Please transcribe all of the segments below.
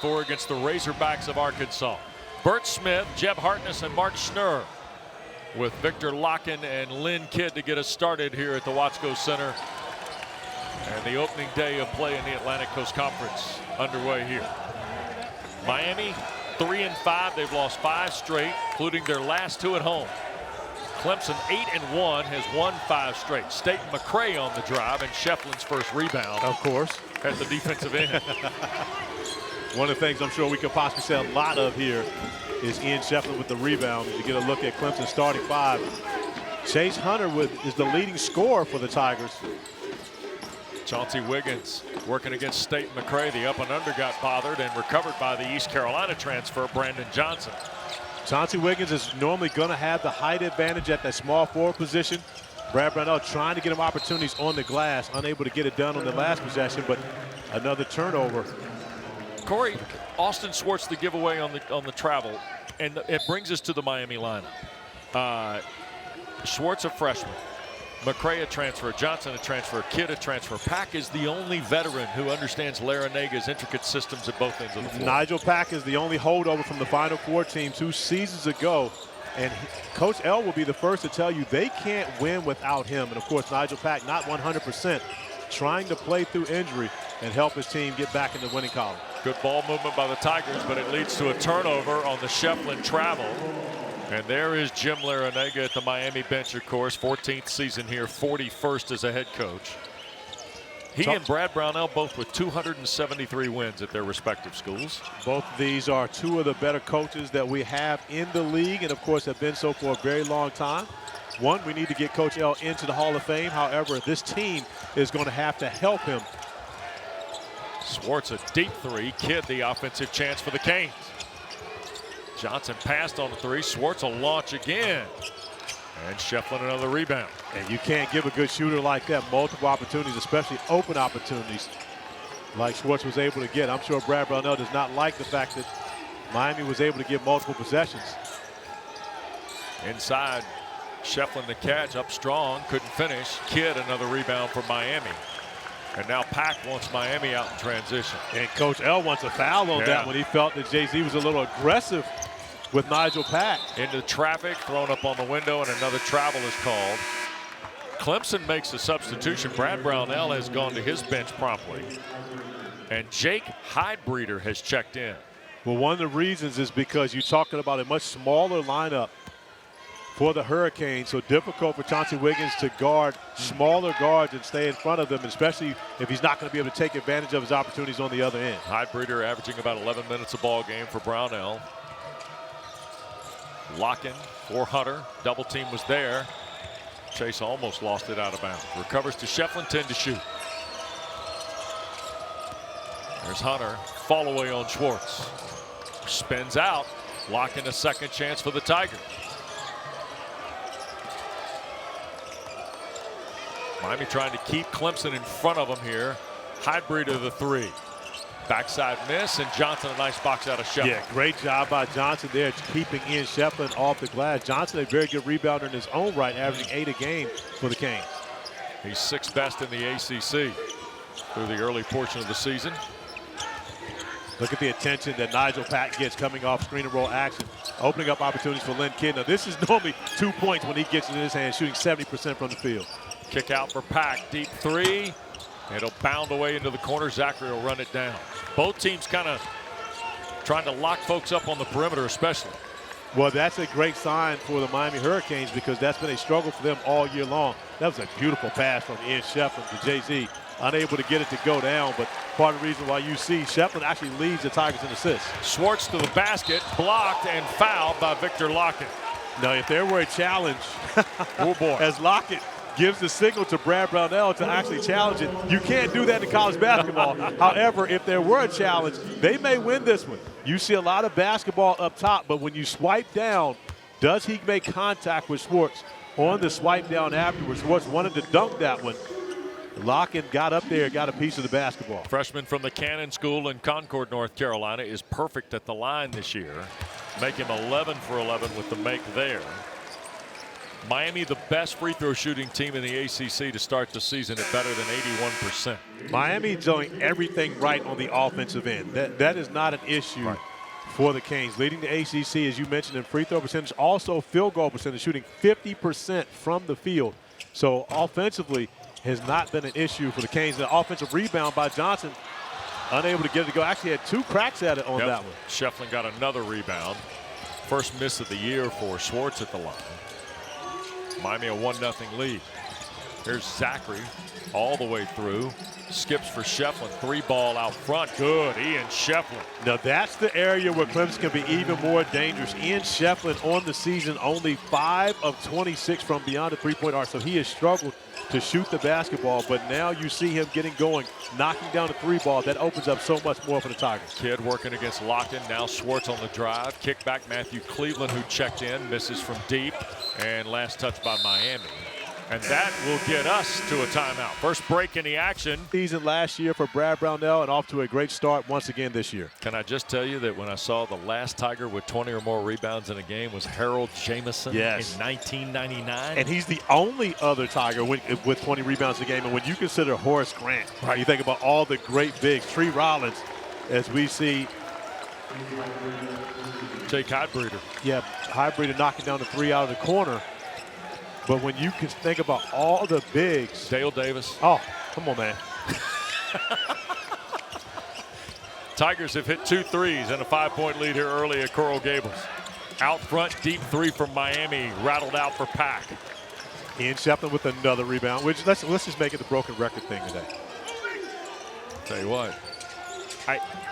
for against the Razorbacks of Arkansas. Bert Smith, Jeb Hartness, and Mark Schnurr, with Viktor Lakhin and Lynn Kidd to get us started here at the Watsco Center. And the opening day of play in the Atlantic Coast Conference underway here. Miami 3-5. They've lost 5 straight, including their last 2 at home. Clemson 8-1, has won 5 straight. Staten McCray on the drive, and Schiefelin's first rebound, of course, at the defensive end. One of the things I'm sure we could possibly say a lot of here is Ian Schieffelin with the rebound. As you get a look at Clemson's starting 5, Chase Hunter is the leading scorer for the Tigers. Chauncey Wiggins working against Staten McCray. The up and under got bothered and recovered by the East Carolina transfer, Brandon Johnson. Chauncey Wiggins is normally going to have the height advantage at that small forward position. Brad Brownell trying to get him opportunities on the glass, unable to get it done on the last possession, but another turnover. Corey, Austin Schwartz the giveaway on the travel, and it brings us to the Miami lineup. Schwartz a freshman, McCray a transfer, Johnson a transfer, Kidd a transfer. Pack is the only veteran who understands Larinaga's intricate systems at both ends of the floor. Nigel Pack is the only holdover from the Final Four team 2 seasons ago. And Coach L will be the first to tell you they can't win without him. And, of course, Nigel Pack not 100%, trying to play through injury and help his team get back in the winning column. Good ball movement by the Tigers, but it leads to a turnover on the Schieffelin travel. And there is Jim Larinaga at the Miami bench, of course. 14th season here, 41st as a head coach. He and Brad Brownell both with 273 wins at their respective schools. Both of these are 2 of the better coaches that we have in the league, and of course have been so for a very long time. One, we need to get Coach L into the Hall of Fame. However, this team is going to have to help him. Schwartz a deep 3. Kidd the offensive chance for the Canes. Johnson passed on the 3. Schwartz a launch again. And Schieffelin another rebound. And you can't give a good shooter like that multiple opportunities, especially open opportunities like Schwartz was able to get. I'm sure Brad Brownell does not like the fact that Miami was able to get multiple possessions. Inside, Schieffelin the catch, up strong, couldn't finish. Kidd another rebound for Miami. And now Pack wants Miami out in transition. And Coach L wants a foul on that when he felt that Jay-Z was a little aggressive with Nigel Pack. Into traffic, thrown up on the window, and another travel is called. Clemson makes a substitution. Brad Brownell has gone to his bench promptly. And Jake Hydebreeder has checked in. Well, one of the reasons is because you're talking about a much smaller lineup for the Hurricanes, so difficult for Chauncey Wiggins to guard smaller guards and stay in front of them, especially if he's not going to be able to take advantage of his opportunities on the other end. Hydebreeder averaging about 11 minutes a ball game for Brownell. Lakin for Hunter. Double team was there. Chase almost lost it out of bounds. Recovers to Schieffelin, 10 to shoot. There's Hunter. Fall away on Schwartz. Spins out. Lakin a second chance for the Tigers. Miami trying to keep Clemson in front of them here. Hydebreeder the 3. Backside miss, and Johnson a nice box out of Schieffelin. Yeah, great job by Johnson there, keeping Ian Schieffelin off the glass. Johnson a very good rebounder in his own right, averaging 8 a game for the Canes. He's 6th best in the ACC through the early portion of the season. Look at the attention that Nigel Pack gets coming off screen and roll action, opening up opportunities for Lynn Kidd. Now, this is normally 2 points when he gets it in his hand, shooting 70% from the field. Kick out for Pack, deep 3. It'll bound away into the corner. Zachary will run it down. Both teams kind of trying to lock folks up on the perimeter especially. Well, that's a great sign for the Miami Hurricanes because that's been a struggle for them all year long. That was a beautiful pass from Ian Schieffelin to Jay-Z. Unable to get it to go down, but part of the reason why you see Schieffelin actually leads the Tigers in assists. Schwartz to the basket, blocked and fouled by Viktor Lakhin. Now, if there were a challenge, oh boy, as Lakin gives the signal to Brad Brownell to actually challenge it. You can't do that in college basketball. However, if there were a challenge, they may win this one. You see a lot of basketball up top, but when you swipe down, does he make contact with Schwartz on the swipe down afterwards? Schwartz wanted to dunk that one. Lakin got up there, got a piece of the basketball. Freshman from the Cannon School in Concord, North Carolina, is perfect at the line this year. Make him 11 for 11 with the make there. Miami, the best free throw shooting team in the ACC to start the season at better than 81%. Miami doing everything right on the offensive end. That is not an issue for the Canes. Leading the ACC, as you mentioned, in free throw percentage, also field goal percentage, shooting 50% from the field. So offensively has not been an issue for the Canes. The offensive rebound by Johnson, unable to get it to go. Actually had 2 cracks at it on that one. Schieffelin got another rebound. First miss of the year for Schwartz at the line. Miami a 1-0 lead. Here's Zachary all the way through. Skips for Schieffelin. 3-ball out front. Good. Ian Schieffelin. Now that's the area where Clemson can be even more dangerous. Ian Schieffelin on the season only 5 of 26 from beyond the 3-point arc. So he has struggled to shoot the basketball, but now you see him getting going, knocking down the 3-ball. That opens up so much more for the Tigers. Kidd working against Lakin. Now Schwartz on the drive. Kick back Matthew Cleveland, who checked in, misses from deep, and last touch by Miami. And that will get us to a timeout. First break in the action. Season last year for Brad Brownell, and off to a great start once again this year. Can I just tell you that when I saw the last Tiger with 20 or more rebounds in a game was Harold Jamison in 1999? And he's the only other Tiger with 20 rebounds a game. And when you consider Horace Grant, right, you think about all the great bigs, Tree Rollins, as we see. Jake Highbreeder. Yeah, Highbreeder knocking down the 3 out of the corner. But when you can think about all the bigs. Dale Davis. Oh, come on, man. Tigers have hit 2 threes and a 5-point lead here early at Coral Gables. Out front, deep 3 from Miami, rattled out for Pack. Ian Schieffelin with another rebound, which let's just make it the broken record thing today. Tell you what.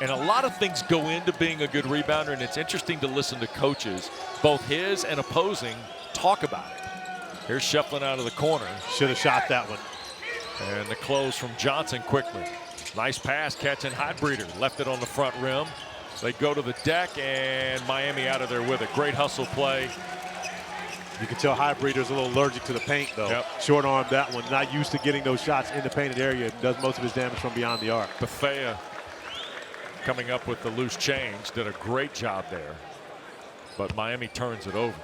And a lot of things go into being a good rebounder, and it's interesting to listen to coaches, both his and opposing, talk about it. Here's Schieffelin out of the corner. Should have shot that one. And the close from Johnson quickly. Nice pass, catching Highbreeder. Left it on the front rim. They go to the deck, and Miami out of there with it. Great hustle play. You can tell Highbreeder's a little allergic to the paint, though. Yep. Short arm that one. Not used to getting those shots in the painted area. Does most of his damage from beyond the arc. Bethea coming up with the loose change. Did a great job there. But Miami turns it over.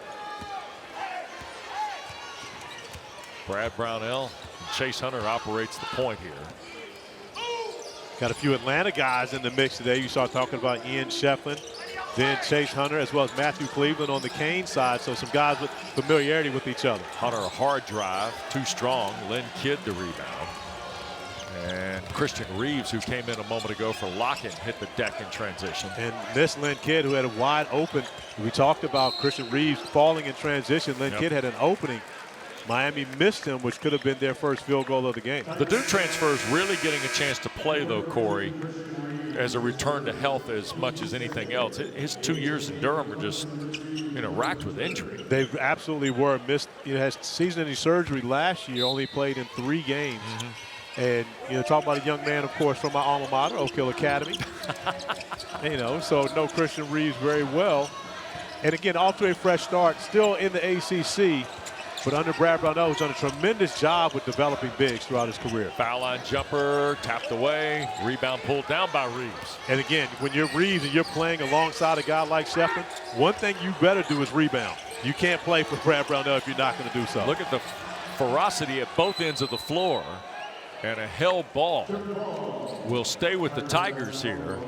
Brad Brownell and Chase Hunter operates the point here. Got a few Atlanta guys in the mix today. You saw talking about Ian Schieffelin, then Chase Hunter, as well as Matthew Cleveland on the Cane side. So some guys with familiarity with each other. Hunter a hard drive, too strong. Lynn Kidd the rebound. And Christian Reeves, who came in a moment ago for Lakin, hit the deck in transition. And this Lynn Kidd, who had a wide open. We talked about Christian Reeves falling in transition. Lynn Kidd had an opening. Miami missed him, which could have been their first field goal of the game. The Duke transfer is really getting a chance to play, though, Corey, as a return to health as much as anything else. His 2 years in Durham were just, racked with injury. They absolutely were. Missed, had season-ending surgery last year, only played in 3 games. And, talk about a young man, of course, from my alma mater, Oak Hill Academy. So know Christian Reeves very well. And, again, off to a fresh start, still in the ACC. But under Brad Brownell, who's done a tremendous job with developing bigs throughout his career. Foul line jumper, tapped away, rebound pulled down by Reeves. And again, when you're Reeves and you're playing alongside a guy like Schieffelin, one thing you better do is rebound. You can't play for Brad Brownell if you're not going to do so. Look at the ferocity at both ends of the floor. And a held ball will stay with the Tigers here.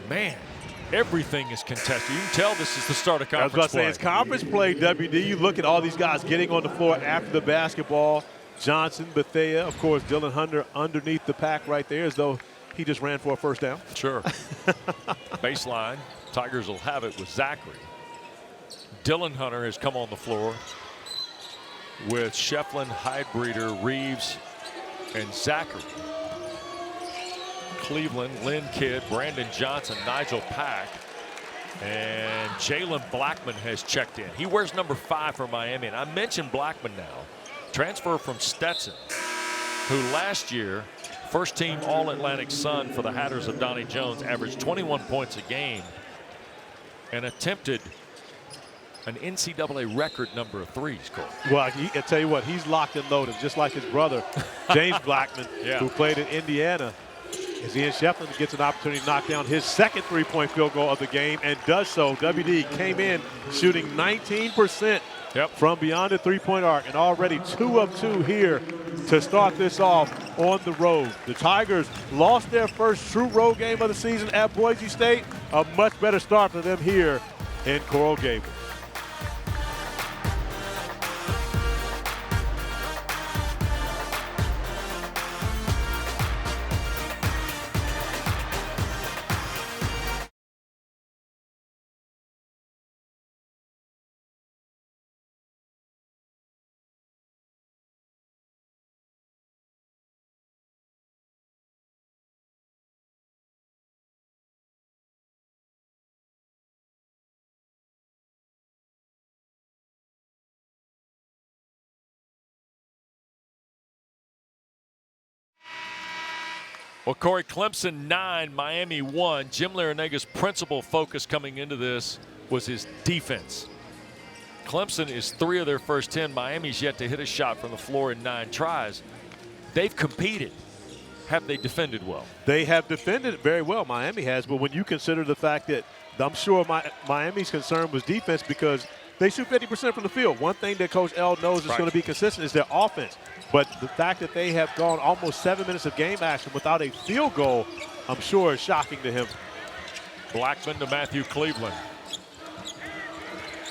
Man. Everything is contested. You can tell this is the start of conference play. I was about to say, it's conference play, WD. You look at all these guys getting on the floor after the basketball. Johnson, Bethea, of course, Dylan Hunter underneath the pack right there as though he just ran for a first down. Sure. Baseline. Tigers will have it with Zachary. Dylan Hunter has come on the floor with Schieffelin, Highbreeder, Reeves, and Zachary. Cleveland, Lynn Kidd, Brandon Johnson, Nigel Pack, and Jalen Blackman has checked in. He wears number 5 for Miami, and I mentioned Blackman now. Transfer from Stetson, who last year, first team All-Atlantic Sun for the Hatters of Donnie Jones, averaged 21 points a game and attempted an NCAA record number of threes, Cole. Well, I tell you what, he's locked and loaded, just like his brother, James Blackman, who played in Indiana. as Ian Schieffelin gets an opportunity to knock down his second three-point field goal of the game and does so. WD came in shooting 19% from beyond the three-point arc, and already 2 of 2 here to start this off on the road. The Tigers lost their first true road game of the season at Boise State. A much better start for them here in Coral Gables. Well, Corey, Clemson 9, Miami 1. Jim Larinaga's principal focus coming into this was his defense. Clemson is 3 of their first 10. Miami's yet to hit a shot from the floor in 9 tries. They've competed. Have they defended well? They have defended very well, Miami has, but when you consider the fact that I'm sure Miami's concern was defense because they shoot 50% from the field. One thing that Coach L knows is going to be consistent is their offense. But the fact that they have gone almost 7 minutes of game action without a field goal, I'm sure is shocking to him. Blackman to Matthew Cleveland.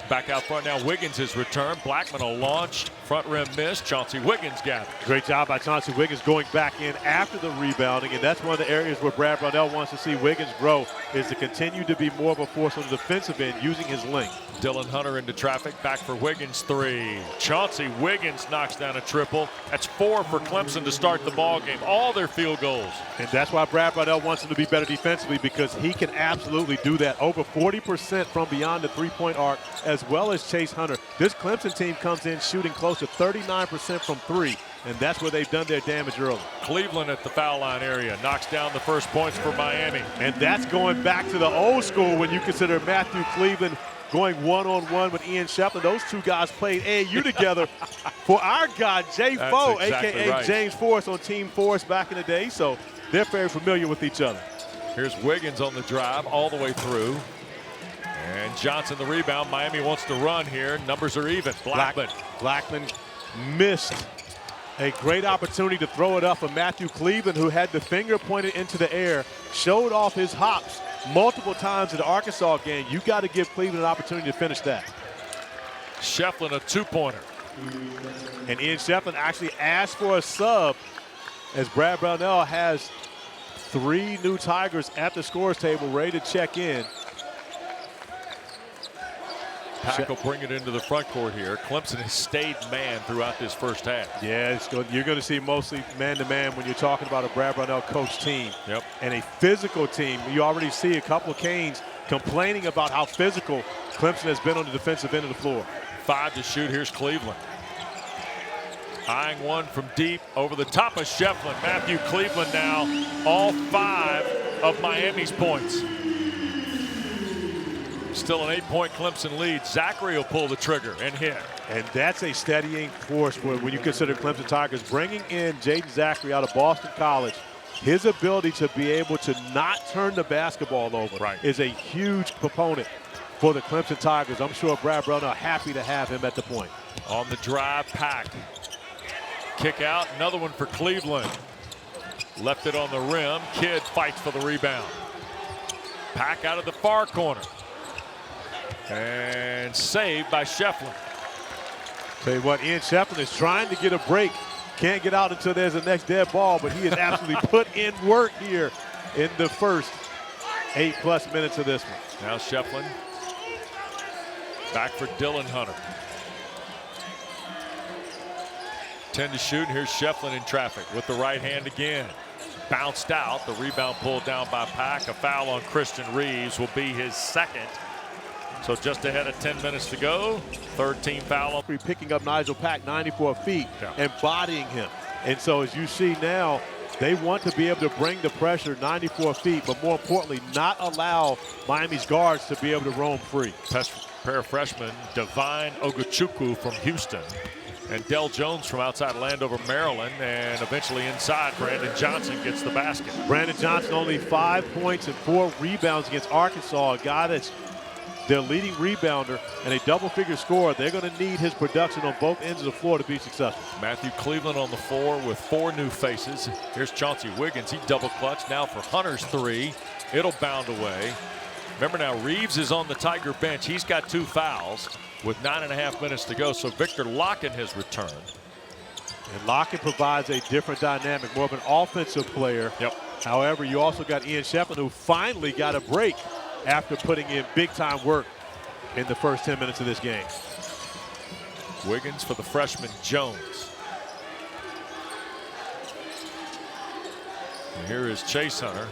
Back out front now, Wiggins has returned. Blackman a launch, front rim miss. Chauncey Wiggins got it. Great job by Chauncey Wiggins going back in after the rebounding, and that's one of the areas where Brad Brownell wants to see Wiggins grow, is to continue to be more of a force on the defensive end using his length. Dylan Hunter into traffic, back for Wiggins 3. Chauncey Wiggins knocks down a triple. That's 4 for Clemson to start the ball game. All their field goals. And that's why Brad Brownell wants him to be better defensively, because he can absolutely do that. Over 40% from beyond the three-point arc, as well as Chase Hunter. This Clemson team comes in shooting close to 39% from 3, and that's where they've done their damage early. Cleveland at the foul line area knocks down the first points for Miami. And that's going back to the old school when you consider Matthew Cleveland going one-on-one with Ian Schieffelin. Those two guys played AAU together for our guy, Jay Foe, exactly a.k.a. right. James Forrest on Team Forrest back in the day, so they're very familiar with each other. Here's Wiggins on the drive all the way through. And Johnson the rebound. Miami wants to run here. Numbers are even. Blackman missed a great opportunity to throw it up for Matthew Cleveland, who had the finger pointed into the air, showed off his hops multiple times in the Arkansas game. You got to give Cleveland an opportunity to finish that. Schieffelin a 2-pointer. And Ian Schieffelin actually asked for a sub, as Brad Brownell has 3 new Tigers at the scores table ready to check in. Pack will bring it into the front court here. Clemson has stayed man throughout this first half. Yeah, you're going to see mostly man-to-man when you're talking about a Brad Brownell coach team. Yep. And a physical team. You already see a couple of Canes complaining about how physical Clemson has been on the defensive end of the floor. 5 to shoot. Here's Cleveland. Eyeing one from deep over the top of Schieffelin. Matthew Cleveland now all 5 of Miami's points. Still an 8-point Clemson lead. Zachary will pull the trigger and hit. And that's a steadying force when you consider Clemson Tigers bringing in Jaden Zachary out of Boston College. His ability to be able to not turn the basketball over is a huge proponent for the Clemson Tigers. I'm sure Brad Brownell happy to have him at the point. On the drive, Pack. Kick out, another one for Cleveland. Left it on the rim. Kidd fights for the rebound. Pack out of the far corner. And saved by Schieffelin. Tell you what, Ian Schieffelin is trying to get a break. Can't get out until there's a next dead ball, but he has absolutely put in work here in the first 8+ minutes of this one. Now Schieffelin back for Dylan Hunter. 10 to shoot. Here's Schieffelin in traffic with the right hand again. Bounced out. The rebound pulled down by Pack. A foul on Christian Reeves will be his second. So just ahead of 10 minutes to go. 3rd team foul. Picking up Nigel Pack 94 feet and bodying him. And so as you see now, they want to be able to bring the pressure 94 feet, but more importantly, not allow Miami's guards to be able to roam free. Pair of freshmen, Divine Ogochukwu from Houston. And Del Jones from outside Landover, Maryland, and eventually inside, Brandon Johnson gets the basket. Brandon Johnson only 5 points and 4 rebounds against Arkansas, a guy that's their leading rebounder and a double-figure scorer. They're going to need his production on both ends of the floor to be successful. Matthew Cleveland on the floor with 4 new faces. Here's Chauncey Wiggins. He double clutched now for Hunter's 3. It'll bound away. Remember now, Reeves is on the Tiger bench. He's got 2 fouls with 9.5 minutes to go. So Viktor Lakhin has returned. And Lakin provides a different dynamic, more of an offensive player. Yep. However, you also got Ian Schieffelin, who finally got a break after putting in big-time work in the first 10 minutes of this game. Wiggins for the freshman Jones. And here is Chase Hunter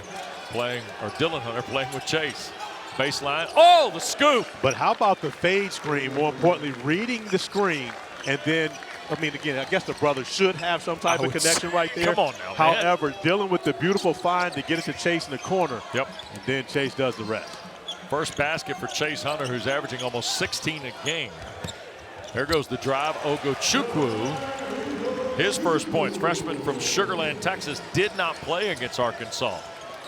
playing, or Dylan Hunter playing with Chase. Baseline. Oh, the scoop. But how about the fade screen? More importantly, reading the screen, and then, I mean, again, I guess the brothers should have some type of connection right there. Come on now, man. However, dealing with the beautiful find to get it to Chase in the corner. Yep. And then Chase does the rest. First basket for Chase Hunter, who's averaging almost 16 a game. There goes the drive. Ogochukwu, his first points. Freshman from Sugar Land, Texas, did not play against Arkansas.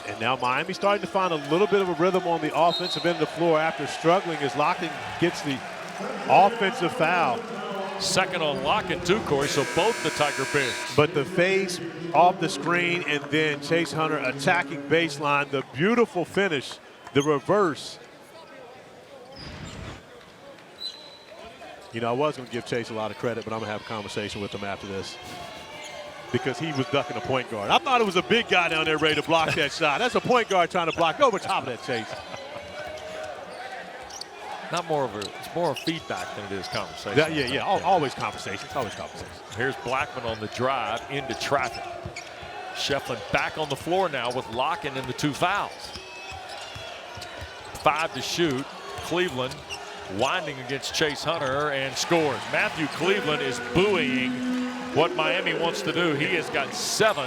And now Miami starting to find a little bit of a rhythm on the offensive end of the floor after struggling as Lakin gets the offensive foul. Second on Lakin too, Corey, so both the Tiger bigs. But the face off the screen and then Chase Hunter attacking baseline. The beautiful finish, the reverse. You know, I was going to give Chase a lot of credit, but I'm going to have a conversation with him after this, because he was ducking a point guard. I thought it was a big guy down there ready to block that shot. That's a point guard trying to block over top of that, Chase. Not more of a, it's more of feedback than it is conversation. Yeah. Always conversations. Always conversations. Here's Blackman on the drive into traffic. Schieffelin back on the floor now with Lakin in the 2 fouls. 5 to shoot. Cleveland winding against Chase Hunter and scores. Matthew Cleveland is buoying what Miami wants to do. He has got 7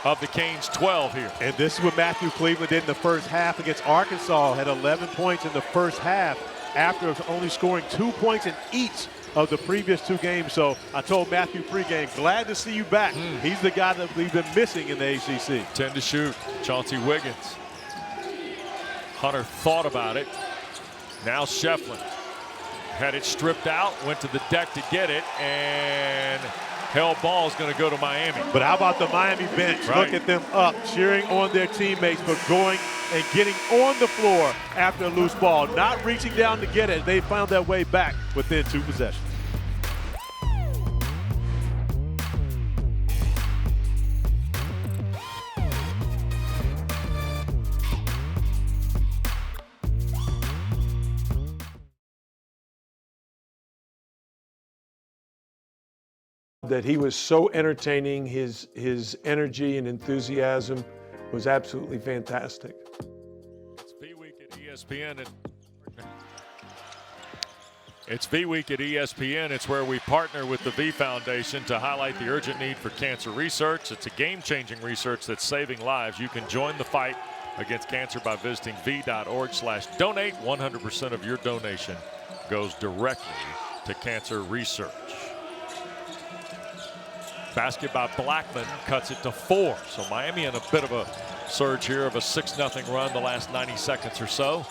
of the Canes' 12 here. And this is what Matthew Cleveland did in the first half against Arkansas. Had 11 points in the first half after only scoring 2 points in each of the previous 2 games. So I told Matthew pregame, glad to see you back. He's the guy that we've been missing in the ACC. 10 to shoot. Chauncey Wiggins. Hunter thought about it. Now Schieffelin had it stripped out, went to the deck to get it, and hell ball is going to go to Miami. But how about the Miami bench? Right. Look at them up, cheering on their teammates for going and getting on the floor after a loose ball, not reaching down to get it. They found their way back within 2 possessions. That he was so entertaining, his energy and enthusiasm was absolutely fantastic. It's V-Week at ESPN. It's V-Week at ESPN. It's where we partner with the V Foundation to highlight the urgent need for cancer research. It's a game-changing research that's saving lives. You can join the fight against cancer by visiting v.org/donate. 100% of your donation goes directly to cancer research. Basket by Blackman cuts it to 4. So Miami in a bit of a surge here of a 6-0 run the last 90 seconds or so.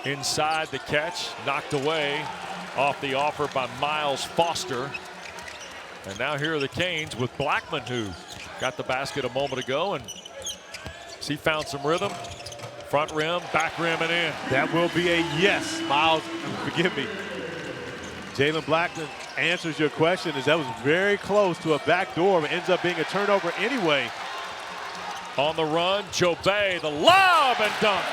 Inside the catch, knocked away off the offer by Miles Foster. And now here are the Canes with Blackman, who got the basket a moment ago, and he found some rhythm. Front rim, back rim, and in. That will be a yes. Miles, forgive me. Jalen Blackman answers your question, as that was very close to a back door, but ends up being a turnover anyway. On the run, Joe Bay, the lob and dunk.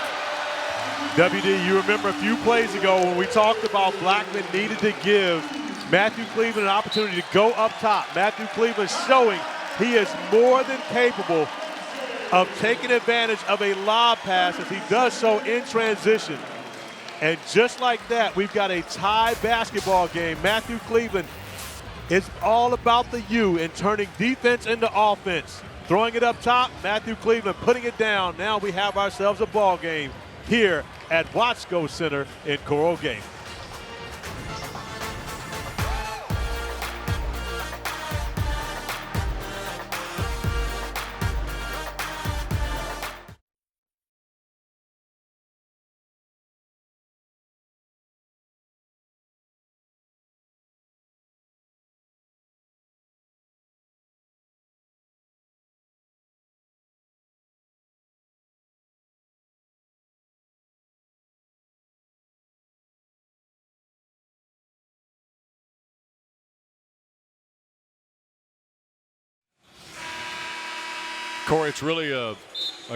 WD, you remember a few plays ago when we talked about Blackman needed to give Matthew Cleveland an opportunity to go up top. Matthew Cleveland showing he is more than capable of taking advantage of a lob pass as he does so in transition. And just like that, we've got a tie basketball game. Matthew Cleveland, it's all about the U and turning defense into offense. Throwing it up top, Matthew Cleveland putting it down. Now we have ourselves a ball game here at Watsco Center in Coral Gables. Corey, it's really a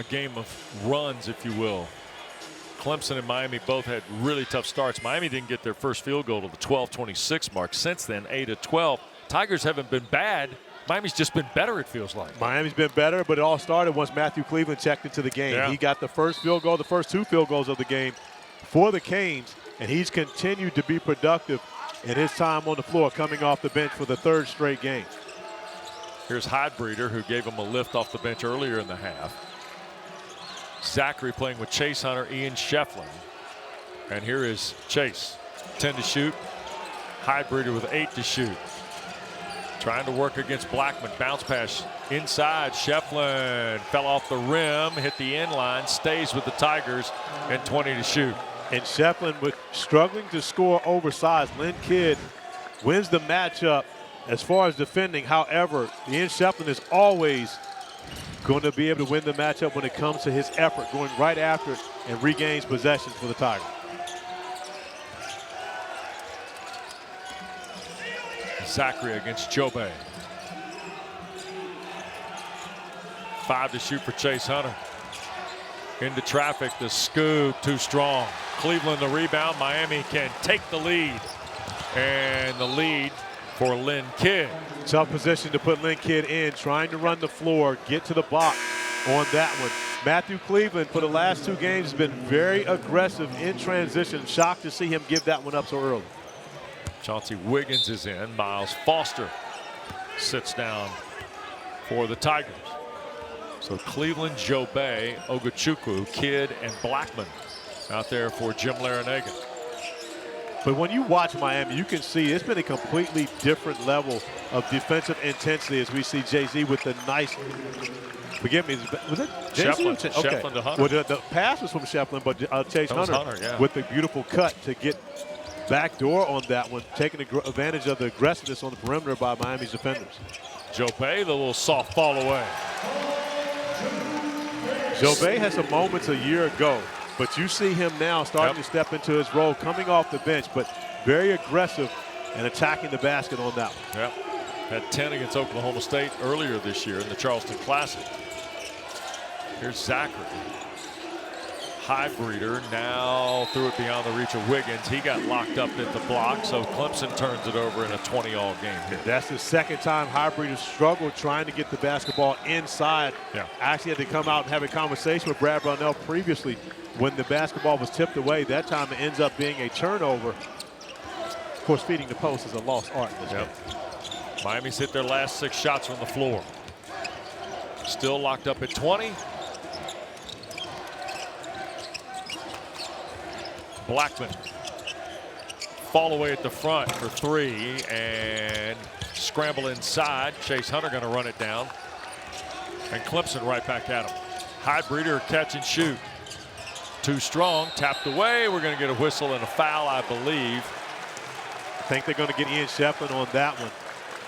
game of runs, if you will. Clemson and Miami both had really tough starts. Miami didn't get their first field goal to the 12:26 mark. Since then, 8-12. Tigers haven't been bad. Miami's just been better, it feels like. Miami's been better, but it all started once Matthew Cleveland checked into the game. Yeah. He got the first field goal, the first 2 field goals of the game for the Canes, and he's continued to be productive in his time on the floor, coming off the bench for the 3rd straight game. Here's Highbreeder, who gave him a lift off the bench earlier in the half. Zachary playing with Chase Hunter, Ian Schieffelin. And here is Chase, 10 to shoot. Highbreeder with 8 to shoot. Trying to work against Blackman. Bounce pass inside. Schieffelin fell off the rim, hit the end line, stays with the Tigers, and 20 to shoot. And Schieffelin was struggling to score oversized. Lynn Kidd wins the matchup as far as defending. However, Ian Schieffelin is always going to be able to win the matchup when it comes to his effort, going right after it and regains possession for the Tigers. Zachary against Jobe. 5 to shoot for Chase Hunter. Into traffic, the scoop, too strong. Cleveland the rebound. Miami can take the lead. And the lead for Lynn Kidd. Tough position to put Lynn Kidd in, trying to run the floor, get to the box on that one. Matthew Cleveland for the last 2 games has been very aggressive in transition. Shocked to see him give that one up so early. Chauncey Wiggins is in. Miles Foster sits down for the Tigers. So Cleveland, Jobe, Ogachukwu, Kidd, and Blackman out there for Jim Larinaga. But when you watch Miami, you can see it's been a completely different level of defensive intensity as we see Jay-Z with the nice, forgive me, was it Jay-Z? Schieffelin. Okay. Schieffelin to Hunter. Well, the pass was from Schieffelin, but Chase Hunter, yeah, with the beautiful cut to get backdoor on that one, taking advantage of the aggressiveness on the perimeter by Miami's defenders. Jobe, the little softball away. Jobe had some moments a year ago, but you see him now starting to step into his role, coming off the bench, but very aggressive and attacking the basket on that one. Yep. Had 10 against Oklahoma State earlier this year in the Charleston Classic. Here's Zachary. Highbreeder now threw it beyond the reach of Wiggins. He got locked up at the block, so Clemson turns it over in a 20-all game here. That's the second time Highbreeder struggled trying to get the basketball inside. Yeah. Actually had to come out and have a conversation with Brad Brownell previously when the basketball was tipped away. That time it ends up being a turnover. Of course, feeding the post is a lost art in this game. Miami's hit their last 6 shots from the floor. Still locked up at 20. Blackman fall away at the front for 3 and scramble inside. Chase Hunter going to run it down. And Clemson right back at him. Highbreeder catch and shoot. Too strong, tapped away. We're going to get a whistle and a foul, I believe. I think they're going to get Ian Schieffelin on that one.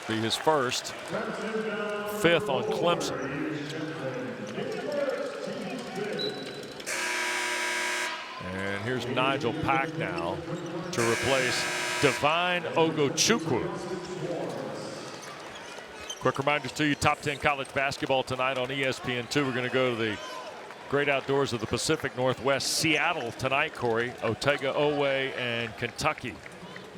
Be his first. 5th on Clemson. And here's Nigel Pack now to replace Divine Ogachukwu. Quick reminders to you, top 10 college basketball tonight on ESPN2. We're going to go to the great outdoors of the Pacific Northwest. Seattle tonight, Corey. Otega Oweh and Kentucky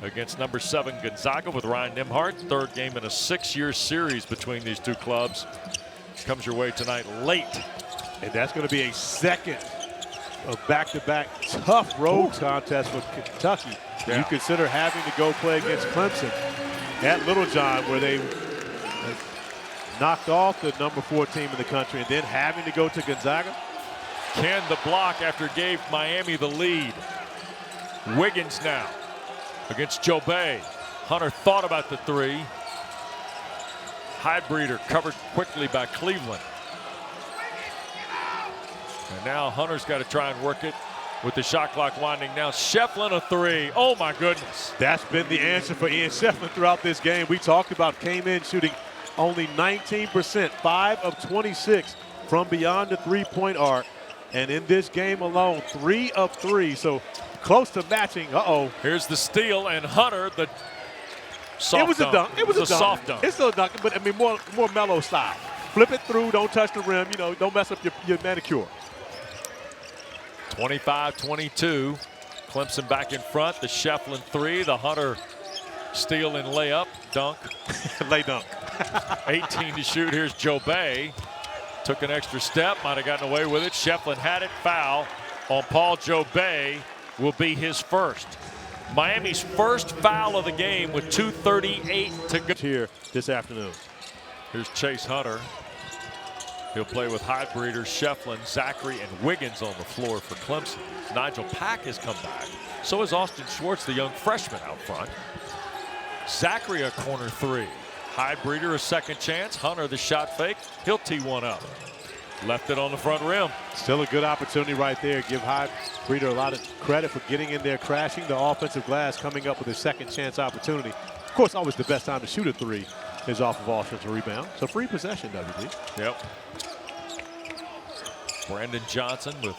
against number 7 Gonzaga with Ryan Nembhard. 3rd game in a 6-year series between these 2 clubs. Comes your way tonight late. And that's going to be a second of back-to-back tough road contest for Kentucky. Yeah. You consider having to go play against Clemson at Littlejohn, where they knocked off the number 4 team in the country, and then having to go to Gonzaga. Can the block after gave Miami the lead. Wiggins now against Jobe. Hunter thought about the 3. Highbreeder covered quickly by Cleveland. And now Hunter's got to try and work it with the shot clock winding down. Schieffelin a 3. Oh my goodness. That's been the answer for Ian Schieffelin throughout this game. We talked about came in shooting only 19%, 5 of 26 from beyond the 3-point arc. And in this game alone, 3 of 3. So close to matching. Here's the steal, and Hunter, the soft It was a dunk. It was a soft dunk. It's still a dunk, but I mean more mellow style. flip it through, don't touch the rim, you know, don't mess up your manicure. 25-22. Clemson back in front. The Schieffelin three, the Hunter steal and layup, dunk. Lay dunk. 18 to shoot. Here's Joe Bay. Took an extra step, might have gotten away with it. Schieffelin had it, foul on Paul Joe Bay will be his first. Miami's first foul of the game with 2:38 to go. Here this afternoon. Here's Chase Hunter. He'll play with Highbreeder, Schieffelin, Zachary, and Wiggins on the floor for Clemson. Nigel Pack has come back. So is Austin Schwartz, the young freshman out front. Zachary a corner three. Highbreeder a second chance. Hunter the shot fake. He'll tee one up. Left it on the front rim. Still a good opportunity right there. Give Highbreeder a lot of credit for getting in there, crashing the offensive glass, coming up with a second chance opportunity. Of course, always the best time to shoot a three is off of offensive rebound. So free possession, WD. Yep. Brandon Johnson with.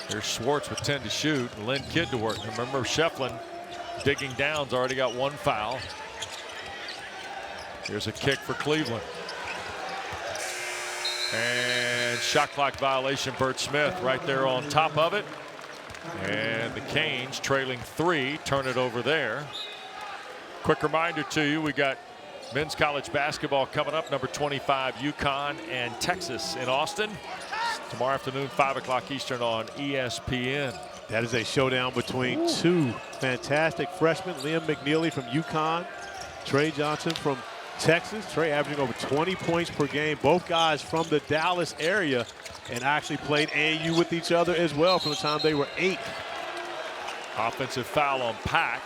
Here's Schwartz with 10 to shoot. Lynn Kidd to work. Remember, Schieffelin digging down's already got one foul. Here's a kick for Cleveland. And shot clock violation, Bert Smith right there on top of it. And the Canes trailing 3, turn it over there. Quick reminder to you, we got men's college basketball coming up. Number 25, UConn and Texas in Austin. Tomorrow afternoon, 5 o'clock Eastern on ESPN. That is a showdown between two fantastic freshmen. Liam McNeely from UConn, Trey Johnson from Texas. Trey averaging over 20 points per game. Both guys from the Dallas area and actually played AAU with each other as well from the time they were 8. Offensive foul on Pack.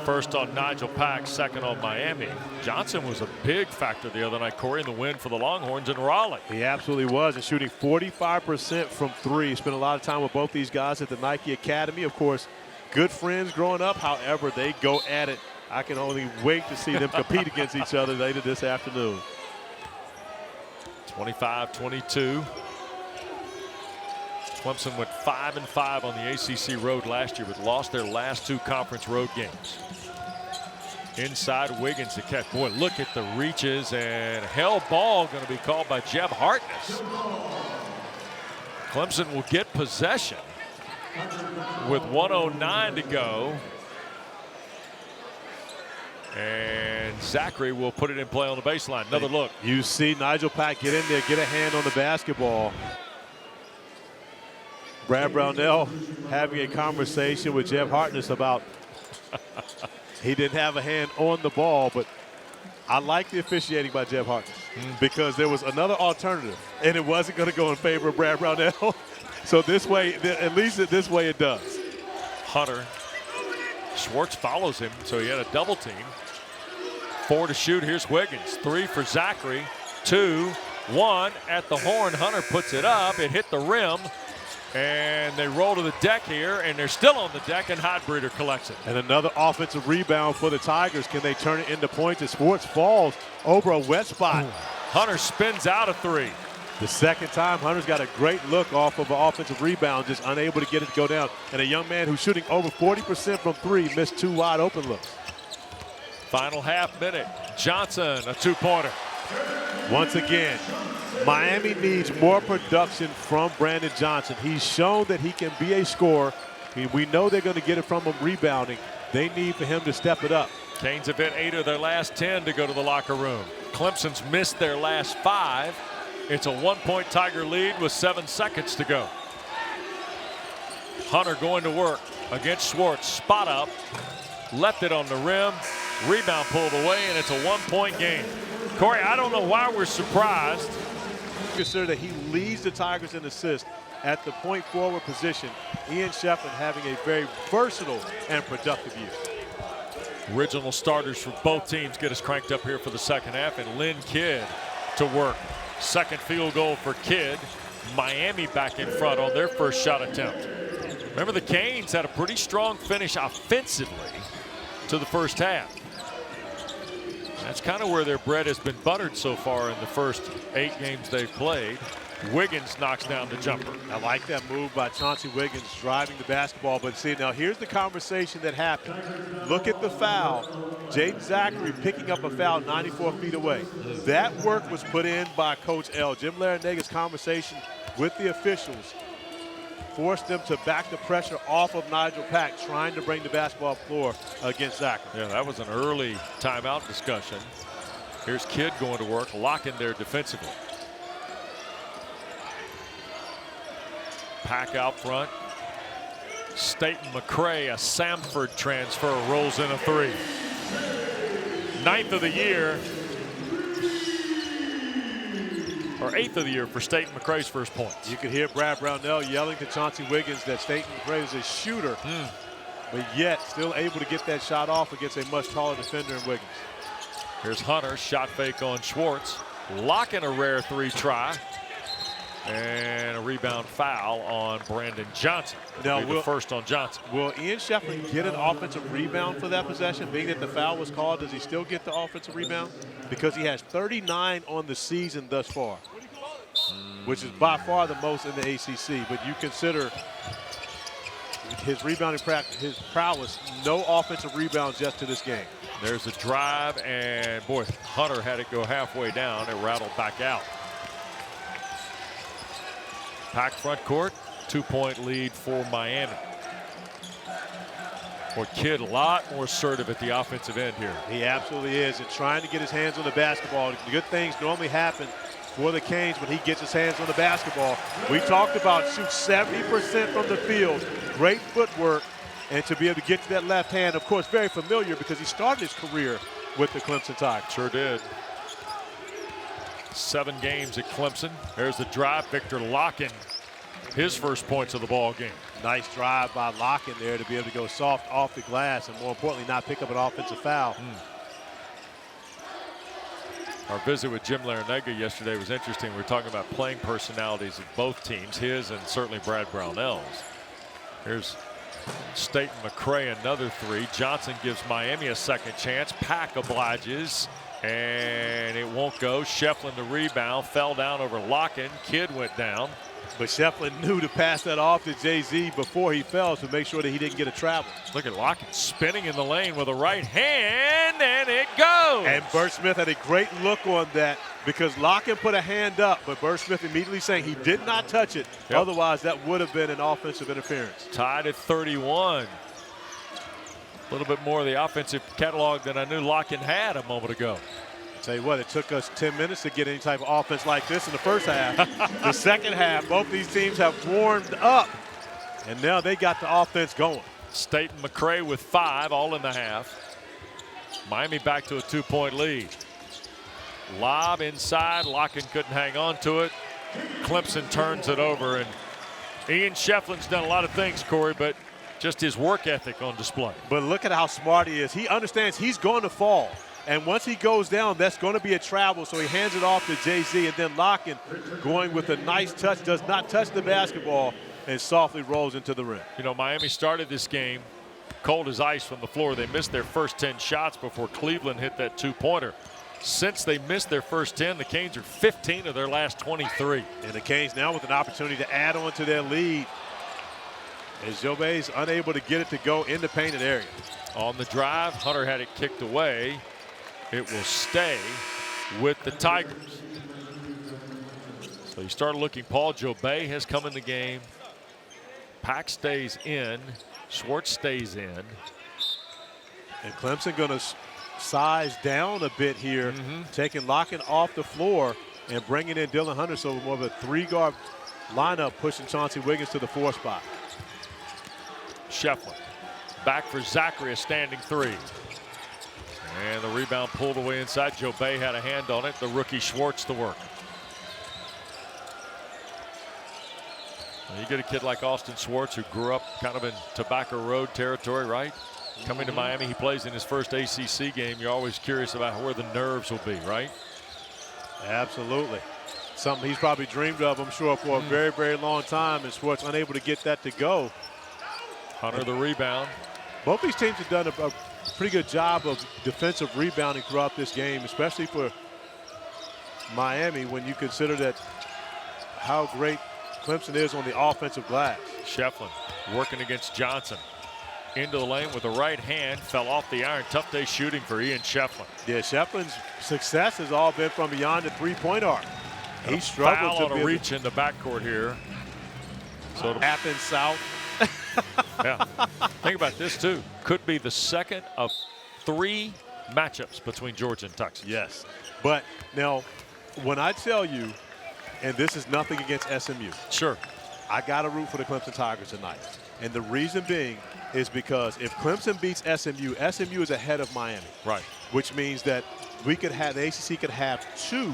First on Nigel Pack, second on Miami. Johnson was a big factor the other night, Corey, in the win for the Longhorns in Raleigh. He absolutely was, and shooting 45% from 3. Spent a lot of time with both these guys at the Nike Academy. Of course, good friends growing up. However, they go at it. I can only wait to see them compete against each other later this afternoon. 25-22. Clemson went 5-5 on the ACC road last year, but lost their last 2 conference road games. Inside Wiggins to catch. Boy, look at the reaches, and hell ball going to be called by Jeb Hartness. Clemson will get possession with 1:09 to go. And Zachary will put it in play on the baseline. Another look. You see Nigel Pack get in there, get a hand on the basketball. Brad Brownell having a conversation with Jeb Hartness about he didn't have a hand on the ball, but I like the officiating by Jeb Hartness because there was another alternative, and it wasn't going to go in favor of Brad Brownell. So this way, at least this way it does. Hunter. Schwartz follows him, so he had a double team. 4 to shoot. Here's Wiggins. 3 for Zachary. 2, 1 at the horn. Hunter puts it up. It hit the rim. And they roll to the deck here, and they're still on the deck, and Highbreeder collects it. And another offensive rebound for the Tigers. Can they turn it into points as Schwartz falls over a wet spot? Hunter spins out a 3. The second time, Hunter's got a great look off of an offensive rebound, just unable to get it to go down. And a young man who's shooting over 40% from 3 missed 2 wide open looks. Final half minute. Johnson, a 2-pointer. Once again, Miami needs more production from Brandon Johnson. He's shown that he can be a scorer. We know they're going to get it from him rebounding. They need for him to step it up. Canes have hit 8 of their last 10 to go to the locker room. Clemson's missed their last 5. It's a 1-point Tiger lead with 7 seconds to go. Hunter going to work against Schwartz. Spot up. Left it on the rim. Rebound pulled away, and it's a 1-point game. Corey, I don't know why we're surprised. Consider that he leads the Tigers in assists at the point forward position. Ian Schieffelin having a very versatile and productive year. Original starters for both teams get us cranked up here for the second half, and Lynn Kidd to work. Second field goal for Kidd. Miami back in front on their first shot attempt. Remember, the Canes had a pretty strong finish offensively to the first half. That's kind of where their bread has been buttered so far in the first 8 games they've played. Wiggins knocks down the jumper. I like that move by Chauncey Wiggins driving the basketball. But see, now here's the conversation that happened. Look at the foul. Jaden Zachary picking up a foul 94 feet away. That work was put in by Coach L. Jim Larinaga's conversation with the officials forced them to back the pressure off of Nigel Pack, trying to bring the basketball floor against Zachary. Yeah, that was an early timeout discussion. Here's Kidd going to work, locking there defensively. Pack out front. Staten McCray, a Samford transfer, rolls in a three. 9th of the year, or 8th of the year for Staten McCray's first points. You could hear Brad Brownell yelling to Chauncey Wiggins that Staten McCray was a shooter, but yet still able to get that shot off against a much taller defender in Wiggins. Here's Hunter, shot fake on Schwartz. Locking a rare three try. And a rebound foul on Brandon Johnson. Now, the first on Johnson. Will Ian Schieffelin get an offensive rebound for that possession? Being that the foul was called, does he still get the offensive rebound? Because he has 39 on the season thus far, which is by far the most in the ACC. But you consider his rebounding practice, his prowess, no offensive rebounds just to this game. There's a drive, and boy, Hunter had it go halfway down. It rattled back out. Pack front court, 2-point lead for Miami. Boy, Kidd a lot more assertive at the offensive end here. He absolutely is, and trying to get his hands on the basketball. The good things normally happen for the Canes when he gets his hands on the basketball. We talked about shoot 70% from the field, great footwork, and to be able to get to that left hand, of course, very familiar because he started his career with the Clemson Tigers. Sure did. 7 games at Clemson. There's the drive. Viktor Lakhin, his first points of the ball game. Nice drive by Lakin there to be able to go soft off the glass and, more importantly, not pick up an offensive foul. Our visit with Jim Larinaga yesterday was interesting. We were talking about playing personalities of both teams, his and certainly Brad Brownell's. Here's Staten McCray, another three. Johnson gives Miami a second chance. Pack obliges, and it won't go. Schieffelin the rebound, fell down over Lakin. Kidd went down. But Schieffelin knew to pass that off to Jay-Z before he fell to make sure that he didn't get a travel. Look at Lakin spinning in the lane with a right hand, and it goes. And Bert Smith had a great look on that because Lakin put a hand up, but Bert Smith immediately saying he did not touch it. Yep. Otherwise, that would have been an offensive interference. Tied at 31. A little bit more of the offensive catalog than I knew Lakin had a moment ago. Tell you what, it took us 10 minutes to get any type of offense like this in the first half. The second half, both these teams have warmed up, and now they got the offense going. Staten McCray with 5, all in the half. Miami back to a 2-point lead. Lob inside, Lakin couldn't hang on to it. Clemson turns it over, and Ian Schieffelin's done a lot of things, Corey, but just his work ethic on display. But look at how smart he is. He understands he's going to fall. And once he goes down, that's going to be a travel. So he hands it off to Jay-Z, and then Lakin going with a nice touch, does not touch the basketball, and softly rolls into the rim. You know, Miami started this game cold as ice from the floor. They missed their first 10 shots before Cleveland hit that 2-pointer. Since they missed their first 10, the Canes are 15 of their last 23. And the Canes now with an opportunity to add on to their lead as Jobe's unable to get it to go in the painted area. On the drive, Hunter had it kicked away. It will stay with the Tigers. So you start looking. Paul Jobe has come in the game. Pack stays in. Schwartz stays in. And Clemson going to size down a bit here, taking Lakin off the floor and bringing in Dylan Hunter. So more of a 3-guard lineup, pushing Chauncey Wiggins to the 4 spot. Schieffelin back for Zachary, a standing 3. And the rebound pulled away inside. Jobe had a hand on it. The rookie Schwartz to work. Well, you get a kid like Austin Schwartz who grew up kind of in Tobacco Road territory, right? Coming to Miami, he plays in his first ACC game. You're always curious about where the nerves will be, right? Absolutely. Something he's probably dreamed of, I'm sure, for a very, very long time, and Schwartz unable to get that to go. Hunter the rebound. Both these teams have done a pretty good job of defensive rebounding throughout this game, especially for Miami when you consider that how great Clemson is on the offensive glass. Schieffelin working against Johnson. Into the lane with the right hand, fell off the iron. Tough day shooting for Ian Schieffelin. Yeah, Schieffelin's success has all been from beyond the three-point arc. He struggled to on a reach in the backcourt here. So happen south. Yeah. Think about this too. Could be the second of 3 matchups between Georgia and Texas. Yes, but now when I tell you, and this is nothing against SMU. Sure. I got to root for the Clemson Tigers tonight. And the reason being is because if Clemson beats SMU, SMU is ahead of Miami. Right. Which means that the ACC could have 2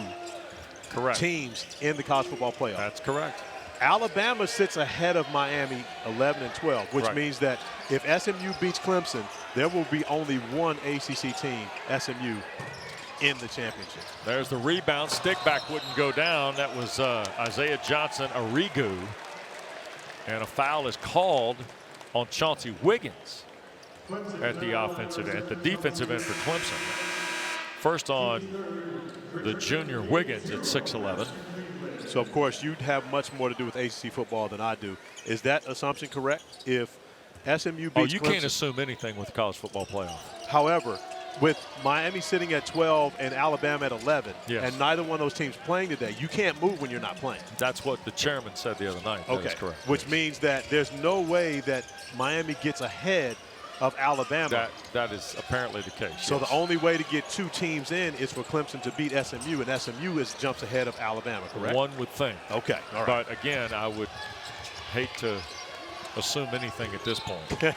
teams in the college football playoff. That's correct. Alabama sits ahead of Miami 11 and 12, which means that if SMU beats Clemson, there will be only one ACC team, SMU, in the championship. There's the rebound. Stick back wouldn't go down. That was Isaiah Johnson, Arrigu. And a foul is called on Chauncey Wiggins at the offensive end, the defensive end for Clemson. First on the junior Wiggins at 6'11". So, of course, you'd have much more to do with ACC football than I do. Is that assumption correct? If SMU beats you Clemson, can't assume anything with the college football playoff. However, with Miami sitting at 12 and Alabama at 11, and neither one of those teams playing today, you can't move when you're not playing. That's what the chairman said the other night. That is correct. Which means that there's no way that Miami gets ahead of Alabama. That is apparently the case. So the only way to get 2 teams in is for Clemson to beat SMU, and SMU jumps ahead of Alabama, correct? One would think. Okay, all right. But again, I would hate to assume anything at this point.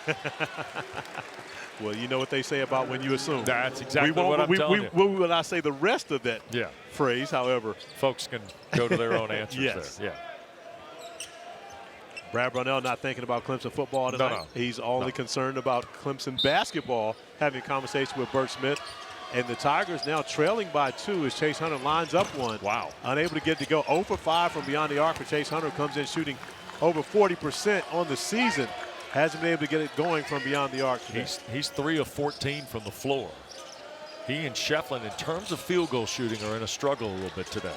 Well, you know what they say about when you assume. That's exactly what I'm telling you. We will not say the rest of that phrase, however. Folks can go to their own answers there. Yeah. Brad Brownell not thinking about Clemson football tonight. No. He's only concerned about Clemson basketball, having a conversation with Bert Smith. And the Tigers now trailing by 2 as Chase Hunter lines up one. Wow. Unable to get to go. 0 for 5 from beyond the arc for Chase Hunter, comes in shooting over 40% on the season. Hasn't been able to get it going from beyond the arc today. He's 3 of 14 from the floor. He and Schieffelin, in terms of field goal shooting, are in a struggle a little bit today.